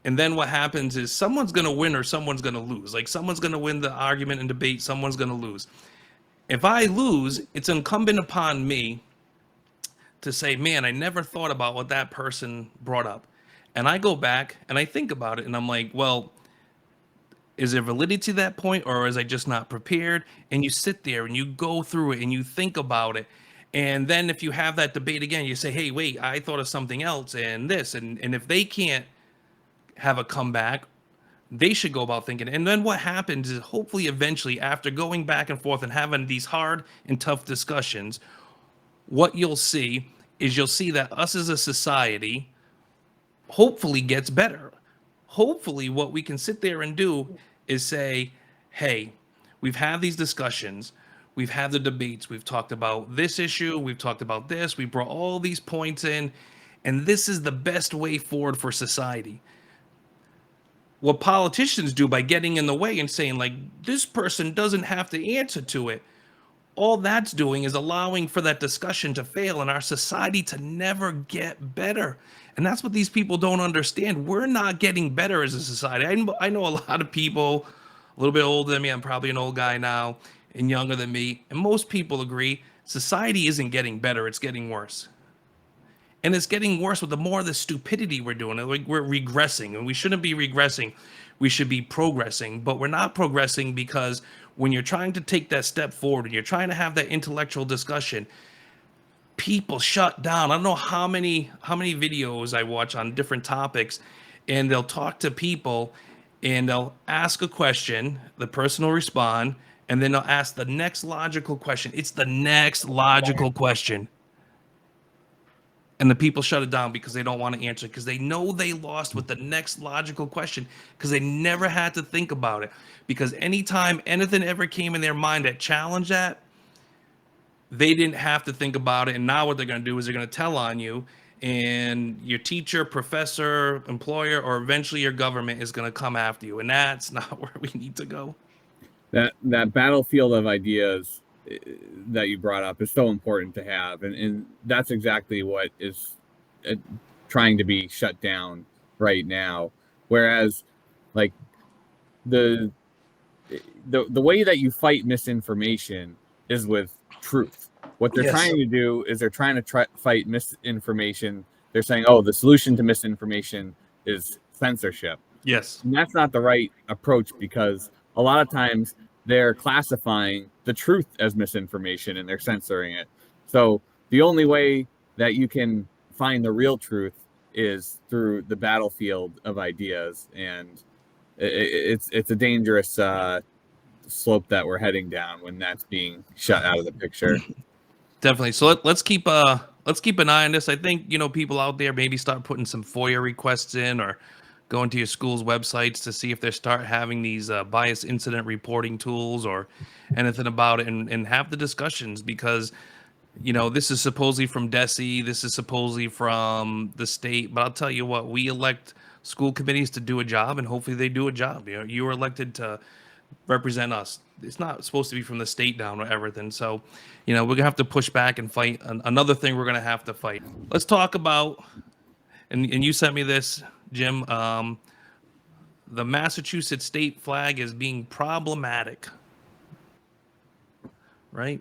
And then what happens is someone's going to win or someone's going to lose. Like someone's going to win the argument and debate, someone's going to lose. If I lose, it's incumbent upon me to say, man, I never thought about what that person brought up. And I go back and I think about it and I'm like, well, is there validity to that point or is I just not prepared? And you sit there and you go through it and you think about it. And then if you have that debate again, you say, hey, wait, I thought of something else and this. And if they can't have a comeback, they should go about thinking. And then what happens is hopefully eventually, after going back and forth and having these hard and tough discussions, what you'll see that us as a society hopefully gets better. Hopefully, what we can sit there and do is say, hey, we've had these discussions, we've had the debates, we've talked about this issue, we've talked about this, we brought all these points in, and this is the best way forward for society. What politicians do by getting in the way and saying, like, this person doesn't have to answer to it, all that's doing is allowing for that discussion to fail and our society to never get better. And that's what these people don't understand. We're not getting better as a society. I know a lot of people a little bit older than me. I'm probably an old guy now and younger than me. And most people agree society isn't getting better, it's getting worse. And it's getting worse with the more of the stupidity we're doing. Like we're regressing, and we shouldn't be regressing. We should be progressing, but we're not progressing because when you're trying to take that step forward and you're trying to have that intellectual discussion, people shut down. I don't know how many videos I watch on different topics, and they'll talk to people and they'll ask a question, the person will respond, and then they'll ask the next logical question. It's the next logical question, and the people shut it down because they don't want to answer because they know they lost with the next logical question because they never had to think about it. Because anytime anything ever came in their mind that challenged that, they didn't have to think about it. And now what they're going to do is they're going to tell on you, and your teacher, professor, employer, or eventually your government is going to come after you. And that's not where we need to go. That battlefield of ideas that you brought up is so important to have, and that's exactly what is uh, trying to be shut down right now. Whereas, like the the way that you fight misinformation is with truth. What they're Yes. trying to do is they're trying to fight misinformation. They're saying, oh, the solution to misinformation is censorship. Yes. And that's not the right approach because a lot of times they're classifying the truth as misinformation and they're censoring it. So the only way that you can find the real truth is through the battlefield of ideas, and it's a dangerous slope that we're heading down when that's being shut out of the picture. Definitely. So let's keep an eye on this. I think people out there maybe start putting some FOIA requests in or going to your school's websites to see if they start having these bias incident reporting tools or anything about it, and have the discussions because this is supposedly from DESE, this is supposedly from the state, but I'll tell you what, we elect school committees to do a job, and hopefully they do a job. You were elected to represent us. it's not supposed to be from the state down or everything. So, we're gonna have to push back and fight. Another thing we're gonna have to fight. Let's talk about, and you sent me this, Jim. The Massachusetts state flag is being problematic, right?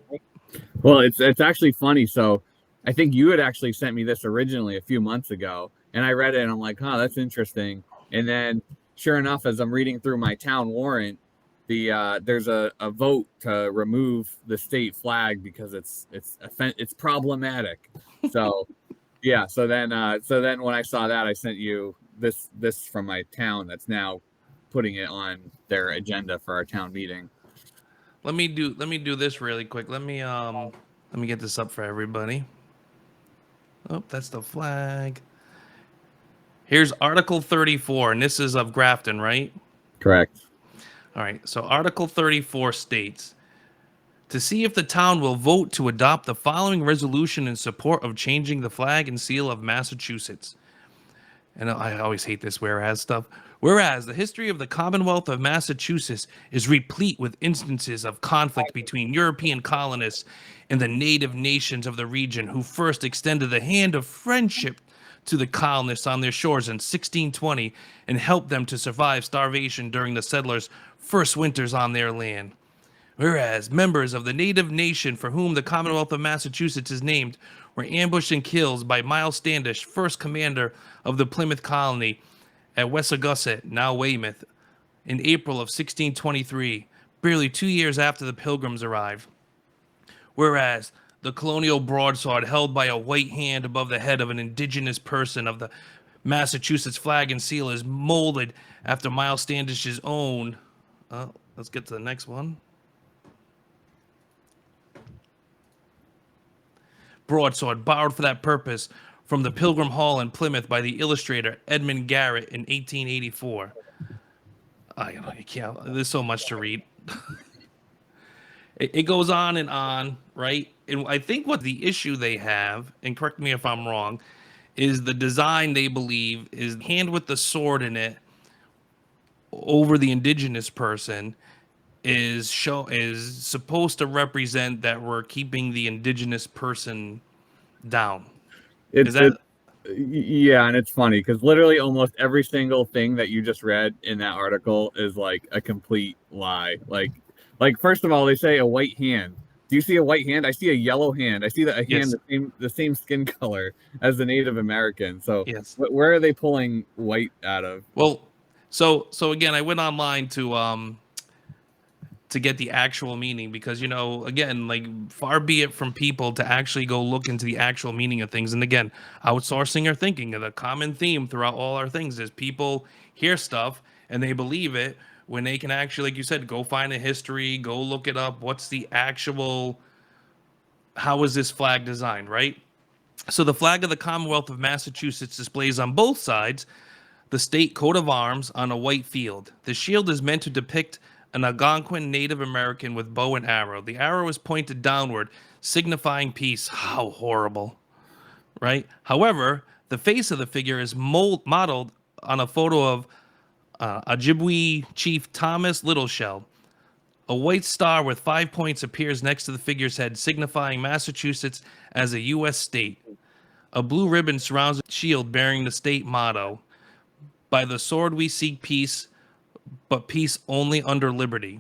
Well, it's actually funny. So I think you had actually sent me this originally a few months ago, and I read it and I'm like, huh, that's interesting. And then sure enough, as I'm reading through my town warrant, there's a vote to remove the state flag because it's problematic. So yeah, so then when I saw that, I sent you this from my town that's now putting it on their agenda for our town meeting. Let me do this really quick. Let me get this up for everybody. Oh, that's the flag. Here's Article 34, and this is of Grafton, right? Correct. All right. So Article 34 states to see if the town will vote to adopt the following resolution in support of changing the flag and seal of Massachusetts. And I always hate this whereas stuff. Whereas the history of the Commonwealth of Massachusetts is replete with instances of conflict between European colonists and the native nations of the region who first extended the hand of friendship to the colonists on their shores in 1620 and helped them to survive starvation during the settlers' first winters on their land. Whereas members of the native nation for whom the Commonwealth of Massachusetts is named were ambushed and killed by Miles Standish, first commander of the Plymouth colony at Wessagusset, now Weymouth, in April of 1623, barely 2 years after the Pilgrims arrived. Whereas the colonial broadsword held by a white hand above the head of an indigenous person of the Massachusetts flag and seal is molded after Miles Standish's own. Let's get to the next one. Broadsword, borrowed for that purpose from the Pilgrim Hall in Plymouth by the illustrator Edmund Garrett in 1884. You can't. There's so much to read. It goes on and on, right? And I think what the issue they have, and correct me if I'm wrong, is the design they believe is hand with the sword in it over the indigenous person is supposed to represent that we're keeping the indigenous person down. Is It's that it, yeah, and it's funny because literally almost every single thing that you just read in that article is like a complete lie. Like first of all, they say a white hand. Do you see a white hand? I see a yellow hand. I see a hand yes, the same skin color as the Native American. So yes. where are they pulling white out of? Well, so again, I went online to get the actual meaning because again, like far be it from people to actually go look into the actual meaning of things. And again, outsourcing or thinking, the common theme throughout all our things is people hear stuff and they believe it when they can actually, like you said, go find a history, go look it up. What's the actual, how is this flag designed, right? So the flag of the Commonwealth of Massachusetts displays on both sides the state coat of arms on a white field. The shield is meant to depict an Algonquin Native American with bow and arrow. The arrow is pointed downward, signifying peace. How horrible, right? However, the face of the figure is modeled on a photo of Ojibwe chief Thomas Littleshell. A white star with 5 points appears next to the figure's head, signifying Massachusetts as a U.S. state. A blue ribbon surrounds the shield bearing the state motto, "By the sword we seek peace, but peace only under liberty."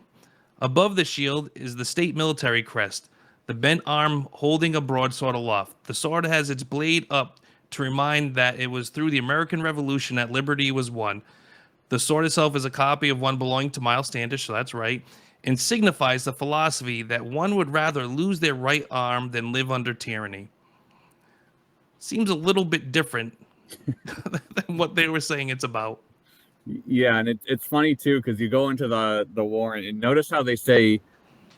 Above the shield is the state military crest, the bent arm holding a broadsword aloft. The sword has its blade up to remind that it was through the American Revolution that liberty was won. The sword itself is a copy of one belonging to Miles Standish, so that's right, and signifies the philosophy that one would rather lose their right arm than live under tyranny. Seems a little bit different than what they were saying it's about. Yeah, and it's funny too because you go into the warrant and notice how they say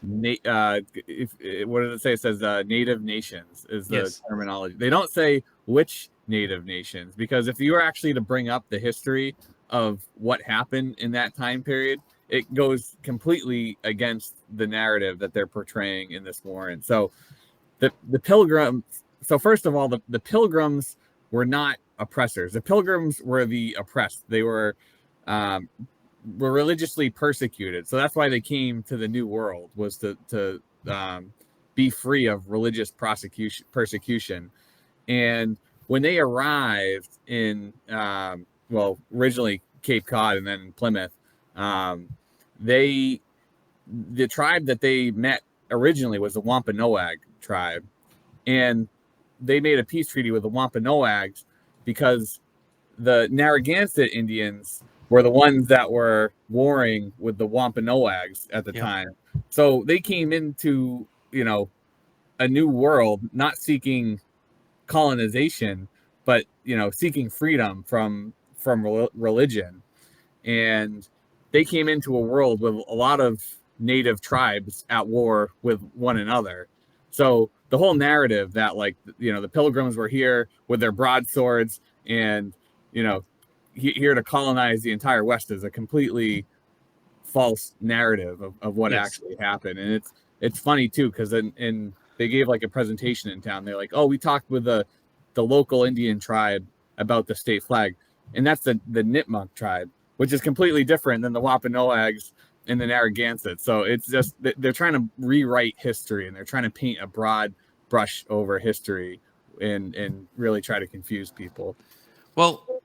if what does it say? It says native nations is the Yes. terminology. They don't say which native nations because if you were actually to bring up the history of what happened in that time period, it goes completely against the narrative that they're portraying in this warrant. So the pilgrims. So first of all, the pilgrims were not oppressors. The pilgrims were the oppressed. They were um, were religiously persecuted. So that's why they came to the New World, was to be free of religious persecution. And when they arrived in, well, originally Cape Cod and then Plymouth, um, they the tribe that they met originally was the Wampanoag tribe, and they made a peace treaty with the Wampanoags because the Narragansett Indians were the ones that were warring with the Wampanoags at the Yep. time. So they came into, a new world, not seeking colonization, but seeking freedom from religion. And they came into a world with a lot of native tribes at war with one another. So the whole narrative that, like, the pilgrims were here with their broadswords and, here to colonize the entire West is a completely false narrative of what Yes. actually happened. And it's funny too, because in they gave like a presentation in town. They're like, oh, we talked with the local Indian tribe about the state flag, and that's the Nipmuc tribe, which is completely different than the Wampanoags and the Narragansett. So it's just they're trying to rewrite history, and they're trying to paint a broad brush over history and really try to confuse people. Well,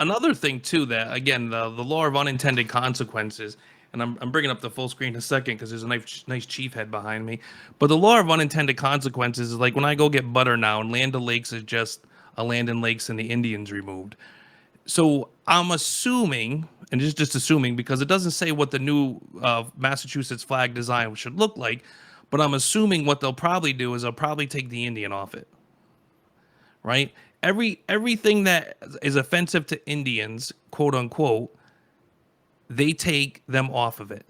another thing too, that again, the law of unintended consequences, and I'm bringing up the full screen in a second because there's a nice chief head behind me. But the law of unintended consequences is like when I go get butter now, and Land O'Lakes is just a Land and Lakes, and the Indians removed. So I'm assuming, and just assuming, because it doesn't say what the new Massachusetts flag design should look like, but I'm assuming what they'll probably do is they'll probably take the Indian off it, right? Everything that is offensive to Indians, quote unquote, they take them off of it.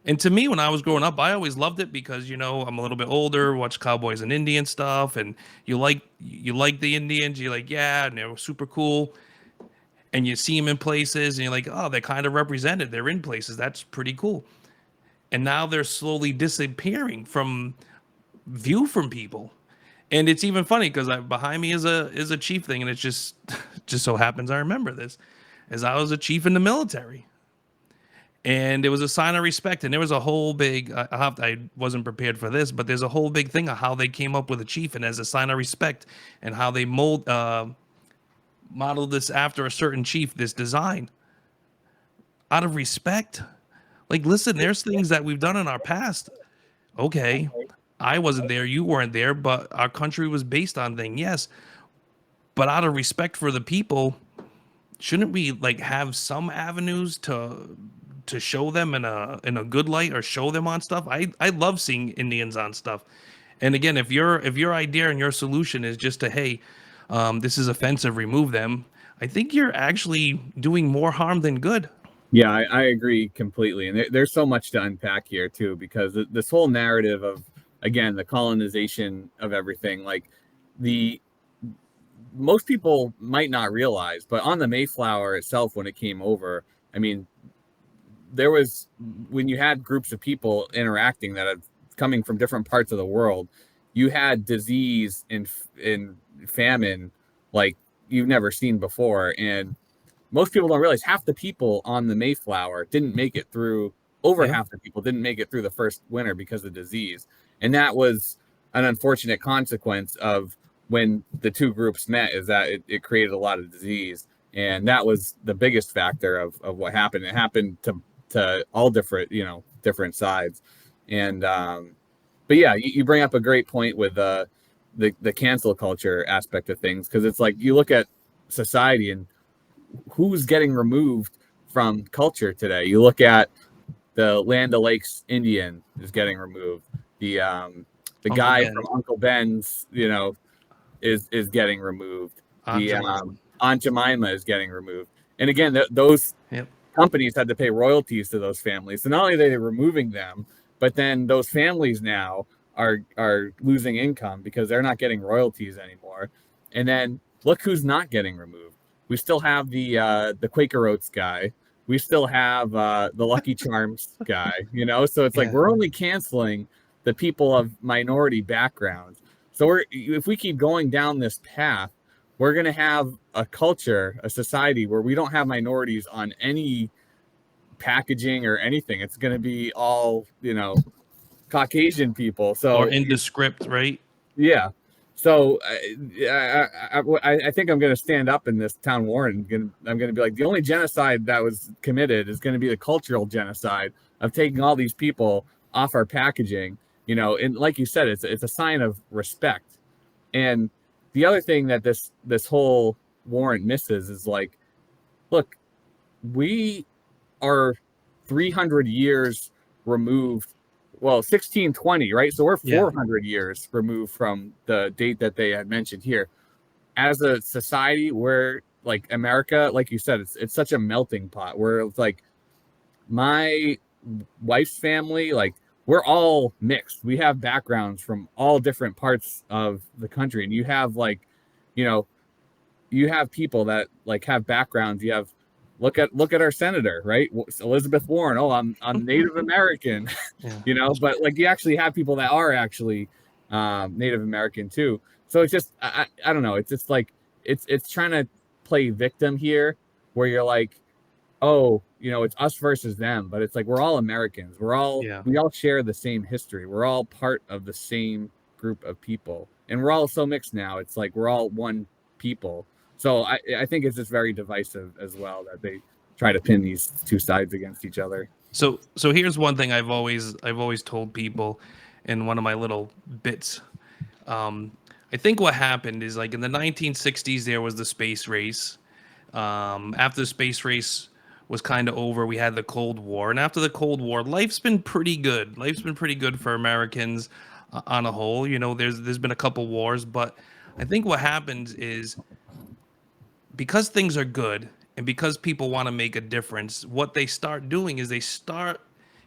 And to me, when I was growing up, I always loved it because I'm a little bit older, watch cowboys and Indian stuff, and you like the Indians, you're like, yeah, and they're super cool, and you see them in places, and you're like, oh, they're kind of represented, they're in places, that's pretty cool. And now they're slowly disappearing from view from people. And it's even funny because behind me is a chief thing, and it's just so happens I remember this, as I was a chief in the military, and it was a sign of respect, and there was a whole big I wasn't prepared for this, but there's a whole big thing of how they came up with a chief and as a sign of respect, and how they modeled this after a certain chief, this design out of respect. Like, listen, there's things that we've done in our past. Okay, I wasn't there, you weren't there, but our country was based on thing, yes. But out of respect for the people, shouldn't we like have some avenues to show them in a good light, or show them on stuff? I love seeing Indians on stuff. And again, if your idea and your solution is just to, hey, this is offensive, remove them, I think you're actually doing more harm than good. Yeah, I agree completely. And there's so much to unpack here too, because this whole narrative of, again, the colonization of everything, like, the most people might not realize, but on the Mayflower itself, when it came over, I mean, there was, when you had groups of people interacting that are coming from different parts of the world, you had disease and famine like you've never seen before. And most people don't realize half the people on the Mayflower didn't make it through. Over Yeah. half the people didn't make it through the first winter because of disease. And that was an unfortunate consequence of when the two groups met, is that it created a lot of disease. And that was the biggest factor of what happened. It happened to all different, different sides. And but yeah, you bring up a great point with the cancel culture aspect of things, because it's like you look at society and who's getting removed from culture today. You look at the Land O'Lakes Indian is getting removed. The Uncle guy Ben, from Uncle Ben's, is getting removed. Aunt The Jemima. Aunt Jemima is getting removed. And again, those Yep. companies had to pay royalties to those families. So not only are they removing them, but then those families now are losing income because they're not getting royalties anymore. And then look who's not getting removed. We still have the Quaker Oats guy. We still have the Lucky Charms guy. So it's like Yeah. we're only canceling the people of minority backgrounds. So if we keep going down this path, we're going to have a culture, a society where we don't have minorities on any packaging or anything. It's going to be all, Caucasian people. Or So indescript, right? yeah. So I think I'm going to stand up in this town war, and I'm going to be like, the only genocide that was committed is going to be the cultural genocide of taking all these people off our packaging. And like you said, it's a sign of respect. And the other thing that this whole warrant misses is like, look, we are 300 years removed. Well, 1620, right? So we're Yeah. 400 years removed from the date that they had mentioned here. As a society, where like America, like you said, it's such a melting pot. Where it's like my wife's family, like we're all mixed. We have backgrounds from all different parts of the country, and you have like, you know, you have people that like have backgrounds. You have look at our senator, right? Elizabeth Warren. Oh, I'm Native American, Yeah. But like you actually have people that are actually Native American too. So it's just I don't know. It's just like it's trying to play victim here, where you're like, oh, it's us versus them, but it's like we're all Americans. Yeah. We all share the same history. We're all part of the same group of people, and we're all so mixed now. It's like we're all one people. So I think it's just very divisive as well that they try to pin these two sides against each other. So here's one thing I've always told people in one of my little bits. I think what happened is like in the 1960s there was the space race. After the space race was kind of over, we had the Cold War, and after the Cold War, life's been pretty good. Life's been pretty good for Americans on a whole. There's been a couple wars, but I think what happens is because things are good and because people want to make a difference, what they start doing is they start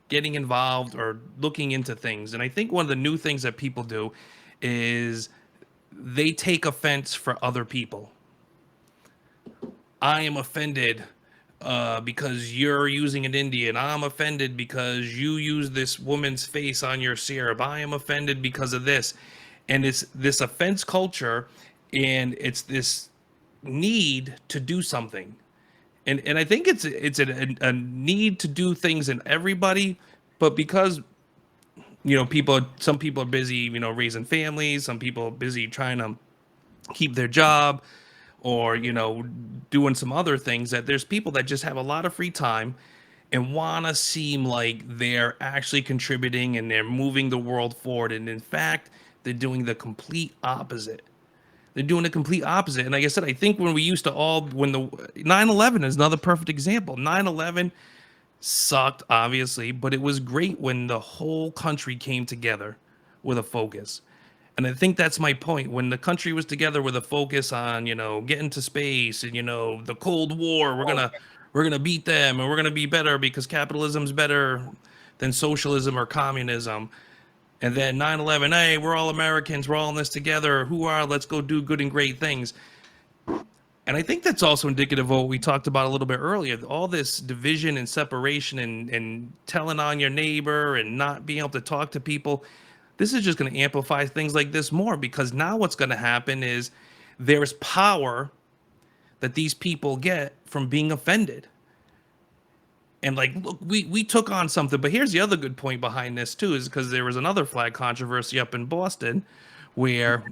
getting involved or looking into things. And I think one of the new things that people do is they take offense for other people. I am offended because you're using an Indian. I'm offended because you use this woman's face on your syrup. I am offended because of this. And it's this offense culture, and it's this need to do something. And I think it's a need to do things in everybody, but because some people are busy, raising families, some people are busy trying to keep their job, or doing some other things, that there's people that just have a lot of free time and want to seem like they're actually contributing and they're moving the world forward, and in fact they're doing the complete opposite. They're doing the complete opposite. And like I said, I think when we used to all, when the 9/11 is another perfect example. 9/11 sucked, obviously, but it was great when the whole country came together with a focus. And I think that's my point. When the country was together with a focus on, getting to space and, the Cold War, we're gonna beat them, and we're gonna be better because capitalism's better than socialism or communism. And then 9/11, hey, we're all Americans, we're all in this together. Who are? Let's go do good and great things. And I think that's also indicative of what we talked about a little bit earlier. All this division and separation, and telling on your neighbor and not being able to talk to people. This is just going to amplify things like this more, because now what's going to happen is there's power that these people get from being offended. And like, look, we took on something. But here's the other good point behind this too, is because there was another flag controversy up in Boston where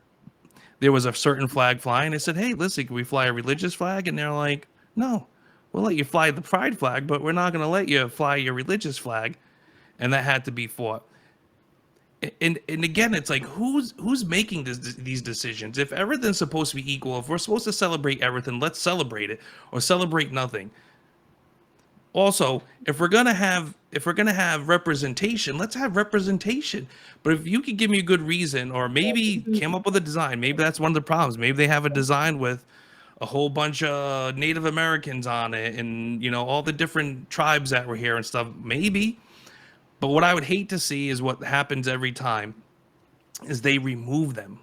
there was a certain flag flying. They said, hey, listen, can we fly a religious flag? And they're like, no, we'll let you fly the pride flag, but we're not going to let you fly your religious flag. And that had to be fought. And again, it's like, who's making these decisions? If everything's supposed to be equal, if we're supposed to celebrate everything, let's celebrate it, or celebrate nothing. Also, if we're gonna have representation, let's have representation. But if you could give me a good reason, or maybe came up with a design, maybe that's one of the problems. Maybe they have a design with a whole bunch of Native Americans on it, and all the different tribes that were here and stuff. Maybe, but what I would hate to see is what happens every time is they remove them.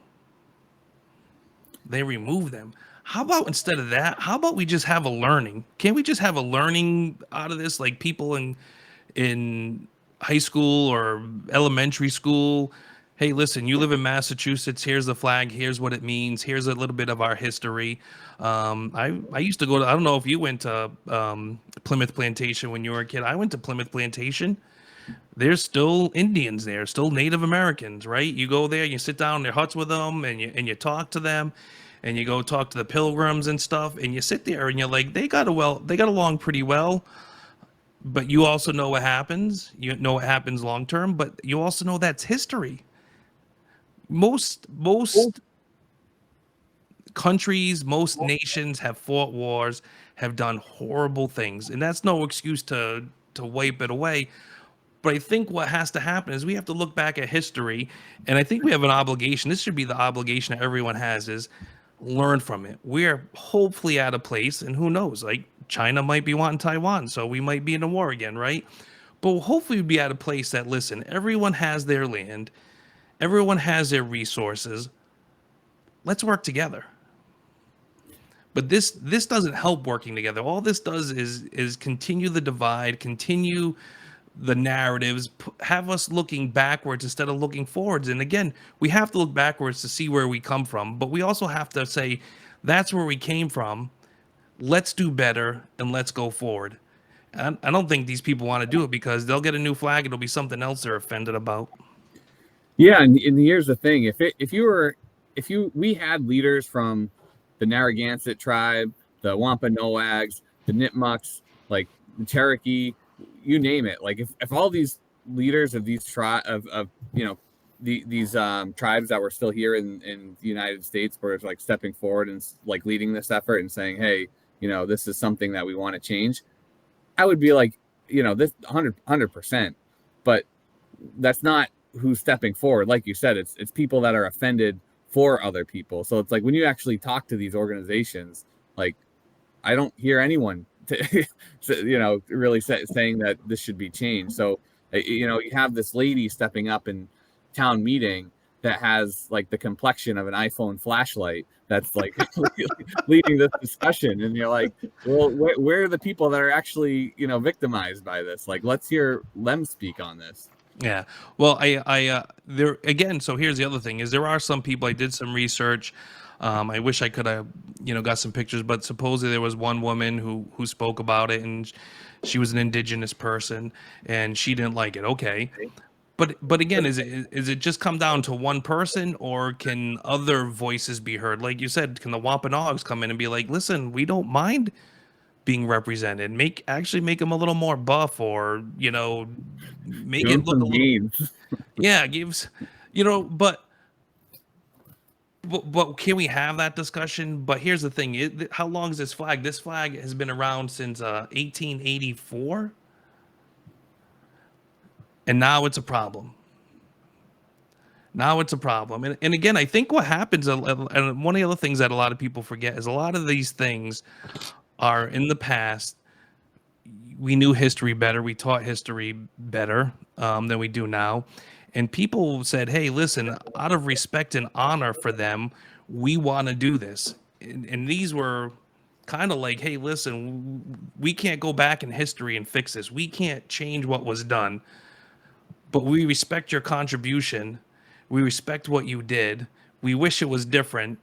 They remove them. How about instead of that, how about we just have a learning? Can't we just have a learning out of this? Like people in high school or elementary school hey, listen, you live in Massachusetts. Here's the flag. Here's what it means. Here's a little bit of our history. I used to go to. I don't know if you went to Plymouth Plantation when you were a kid. I went to Plymouth Plantation. There's still Indians there, still Native Americans, right? You go there, you sit down in their huts with them, and you talk to them, and you go talk to the pilgrims and stuff, and you sit there and you're like, they got along pretty well. But you also know what happens. You know what happens long term, but you also know that's history. Most countries, most nations have fought wars, have done horrible things, and that's no excuse to wipe it away. But I think what has to happen is we have to look back at history, and I think we have an obligation. This should be the obligation that everyone has: is learn from it. We're hopefully at a place, and who knows, like China might be wanting Taiwan, so we might be in a war again, right? But hopefully we'd be at a place that, listen, everyone has their land, everyone has their resources. Let's work together. But this doesn't help working together. All this does is continue the divide, continue the narratives, have us looking backwards instead of looking forwards. And again, we have to look backwards to see where we come from, but we also have to say that's where we came from. Let's do better and let's go forward. And I don't think these people want to do it because they'll get a new flag. It'll be something else they're offended about. Yeah, and here's the thing: if we had leaders from the Narragansett tribe, the Wampanoags, the Nipmucks, like the Cherokee, you name it. Like if all these leaders of these of these tribes that were still here in the United States were like stepping forward and like leading this effort and saying, hey, this is something that we want to change, I would be like, this 100%. But that's not who's stepping forward. Like you said, it's people that are offended for other people. So it's like when you actually talk to these organizations, like I don't hear anyone really saying that this should be changed. So you have this lady stepping up in town meeting that has like the complexion of an iPhone flashlight that's like leading this discussion, and you're like, well, where are the people that are actually victimized by this? Like, let's hear them speak on this. Yeah. Well, there again. So here's the other thing: is there are some people. I did some research. I wish I could have, got some pictures, but supposedly there was one woman who spoke about it, and she was an indigenous person, and she didn't like it. Okay. But again, is it just come down to one person, or can other voices be heard? Like you said, can the Wampanoags come in and be like, listen, we don't mind being represented. Actually make them a little more buff, or make Give it them look a some little, gains. yeah, gives, but can we have that discussion? But here's the thing: how long is this flag? This flag has been around since 1884, and now it's a problem. Now it's a problem. And again, I think what happens, and one of the other things that a lot of people forget is a lot of these things are in the past. We knew history better. We taught history better than we do now. And people said, hey, listen, out of respect and honor for them, we want to do this. And these were kind of like, hey, listen, we can't go back in history and fix this. We can't change what was done, but we respect your contribution. We respect what you did. We wish it was different.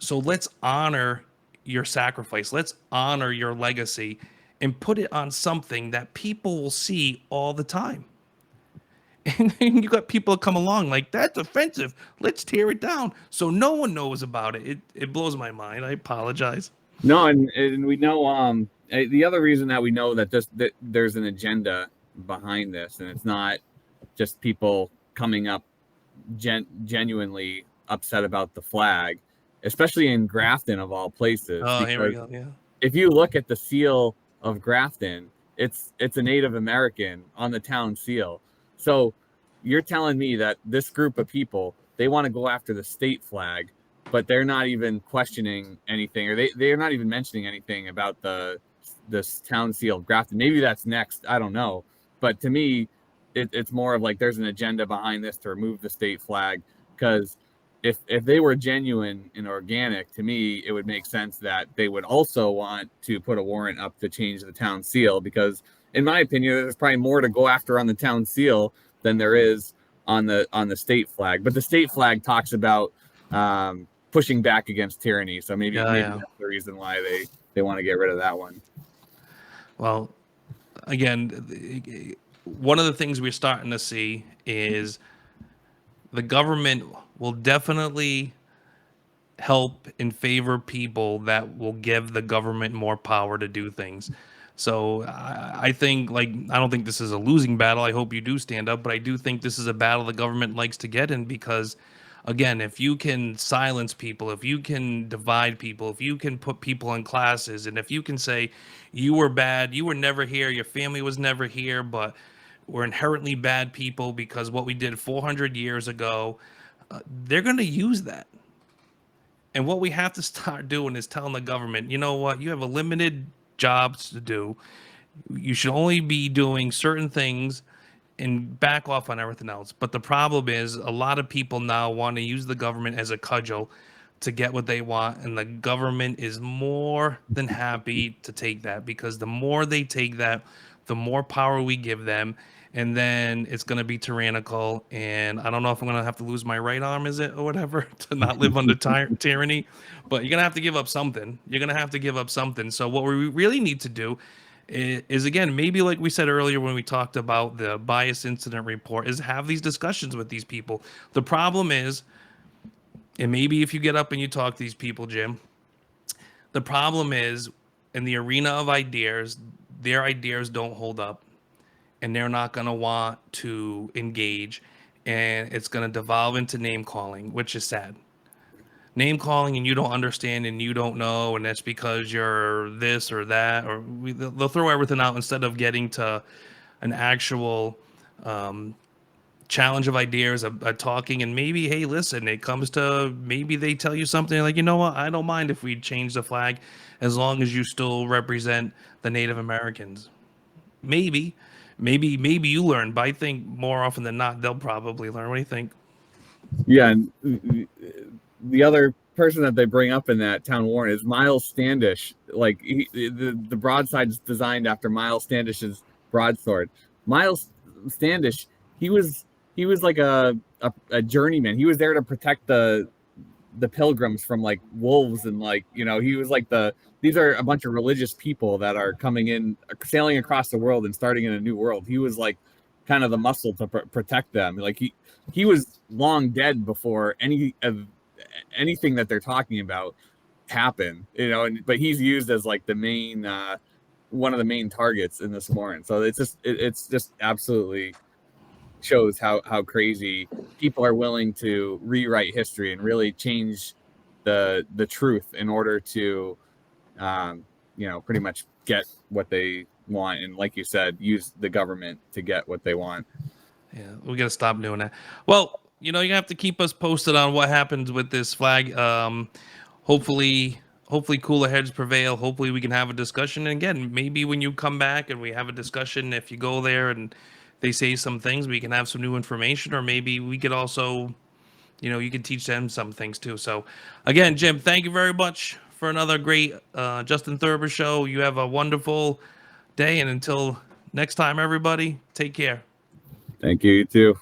So let's honor your sacrifice. Let's honor your legacy and put it on something that people will see all the time. And then you got people come along like, that's offensive. Let's tear it down. So no one knows about it. It blows my mind. I apologize. No, and we know the other reason that we know that that there's an agenda behind this, and it's not just people coming up genuinely upset about the flag, especially in Grafton of all places. Oh, here we Because go. Yeah. if you look at the seal of Grafton, it's a Native American on the town seal. So you're telling me that this group of people, they want to go after the state flag, but they're not even questioning anything, or they're not even mentioning anything about this town seal of Grafton. Maybe that's next. I don't know. But to me, it's more of like there's an agenda behind this to remove the state flag, because if they were genuine and organic, to me, it would make sense that they would also want to put a warrant up to change the town seal, because in my opinion, there's probably more to go after on the town seal than there is on the state flag, but the state flag talks about pushing back against tyranny. So maybe Yeah. that's the reason why they want to get rid of that one. Well, again, one of the things we're starting to see is the government will definitely help and favor people that will give the government more power to do things. So I think, like, I don't think this is a losing battle. I hope you do stand up, but I do think this is a battle the government likes to get in because, again, if you can silence people, if you can divide people, if you can put people in classes, and if you can say you were bad, you were never here, your family was never here, but we're inherently bad people because what we did 400 years ago, they're going to use that. And what we have to start doing is telling the government, you know what, you have a limited jobs to do. You should only be doing certain things and back off on everything else. But the problem is a lot of people now want to use the government as a cudgel to get what they want, and the government is more than happy to take that because the more they take that, the more power we give them, and then it's going to be tyrannical. And I don't know if I'm going to have to lose my right arm, is it, or whatever, to not live under tyranny, but you're going to have to give up something. You're going to have to give up something. So what we really need to do is again, maybe like we said earlier when we talked about the bias incident report, is have these discussions with these people. The problem is, and maybe if you get up and you talk to these people, Jim, the problem is in the arena of ideas, their ideas don't hold up and they're not going to want to engage. And it's going to devolve into name calling, which is sad. Name calling and you don't understand and you don't know, and that's because you're this or that, or they'll throw everything out instead of getting to an actual challenge of ideas, a talking, and maybe, hey, listen, it comes to maybe they tell you something like, you know what, I don't mind if we change the flag as long as you still represent the Native Americans. Maybe you learn, but I think more often than not, they'll probably learn. What do you think? Yeah, and the other person that they bring up in that town warrant is Miles Standish. Like the broadside is designed after Miles Standish's broadsword. Miles Standish, he was like a journeyman. He was there to protect the pilgrims from like wolves, and like, you know, he was like these are a bunch of religious people that are coming in, sailing across the world and starting in a new world. He was like kind of the muscle to protect them. Like he was long dead before anything that they're talking about happened, you know. And but he's used as like the main one of the main targets in this warrant. So it's just absolutely shows how crazy people are willing to rewrite history and really change the truth in order to you know, pretty much get what they want, and like you said, use the government to get what they want. Yeah, we got to stop doing that. Well, you know, you have to keep us posted on what happens with this flag. Hopefully cooler heads prevail. Hopefully we can have a discussion. And again, maybe when you come back and we have a discussion, if you go there and they say some things, we can have some new information, or maybe we could also, you know, you can teach them some things too. So again, Jim, thank you very much for another great Justin Thurber show. You have a wonderful day. And until next time, everybody, take care. Thank you, you too.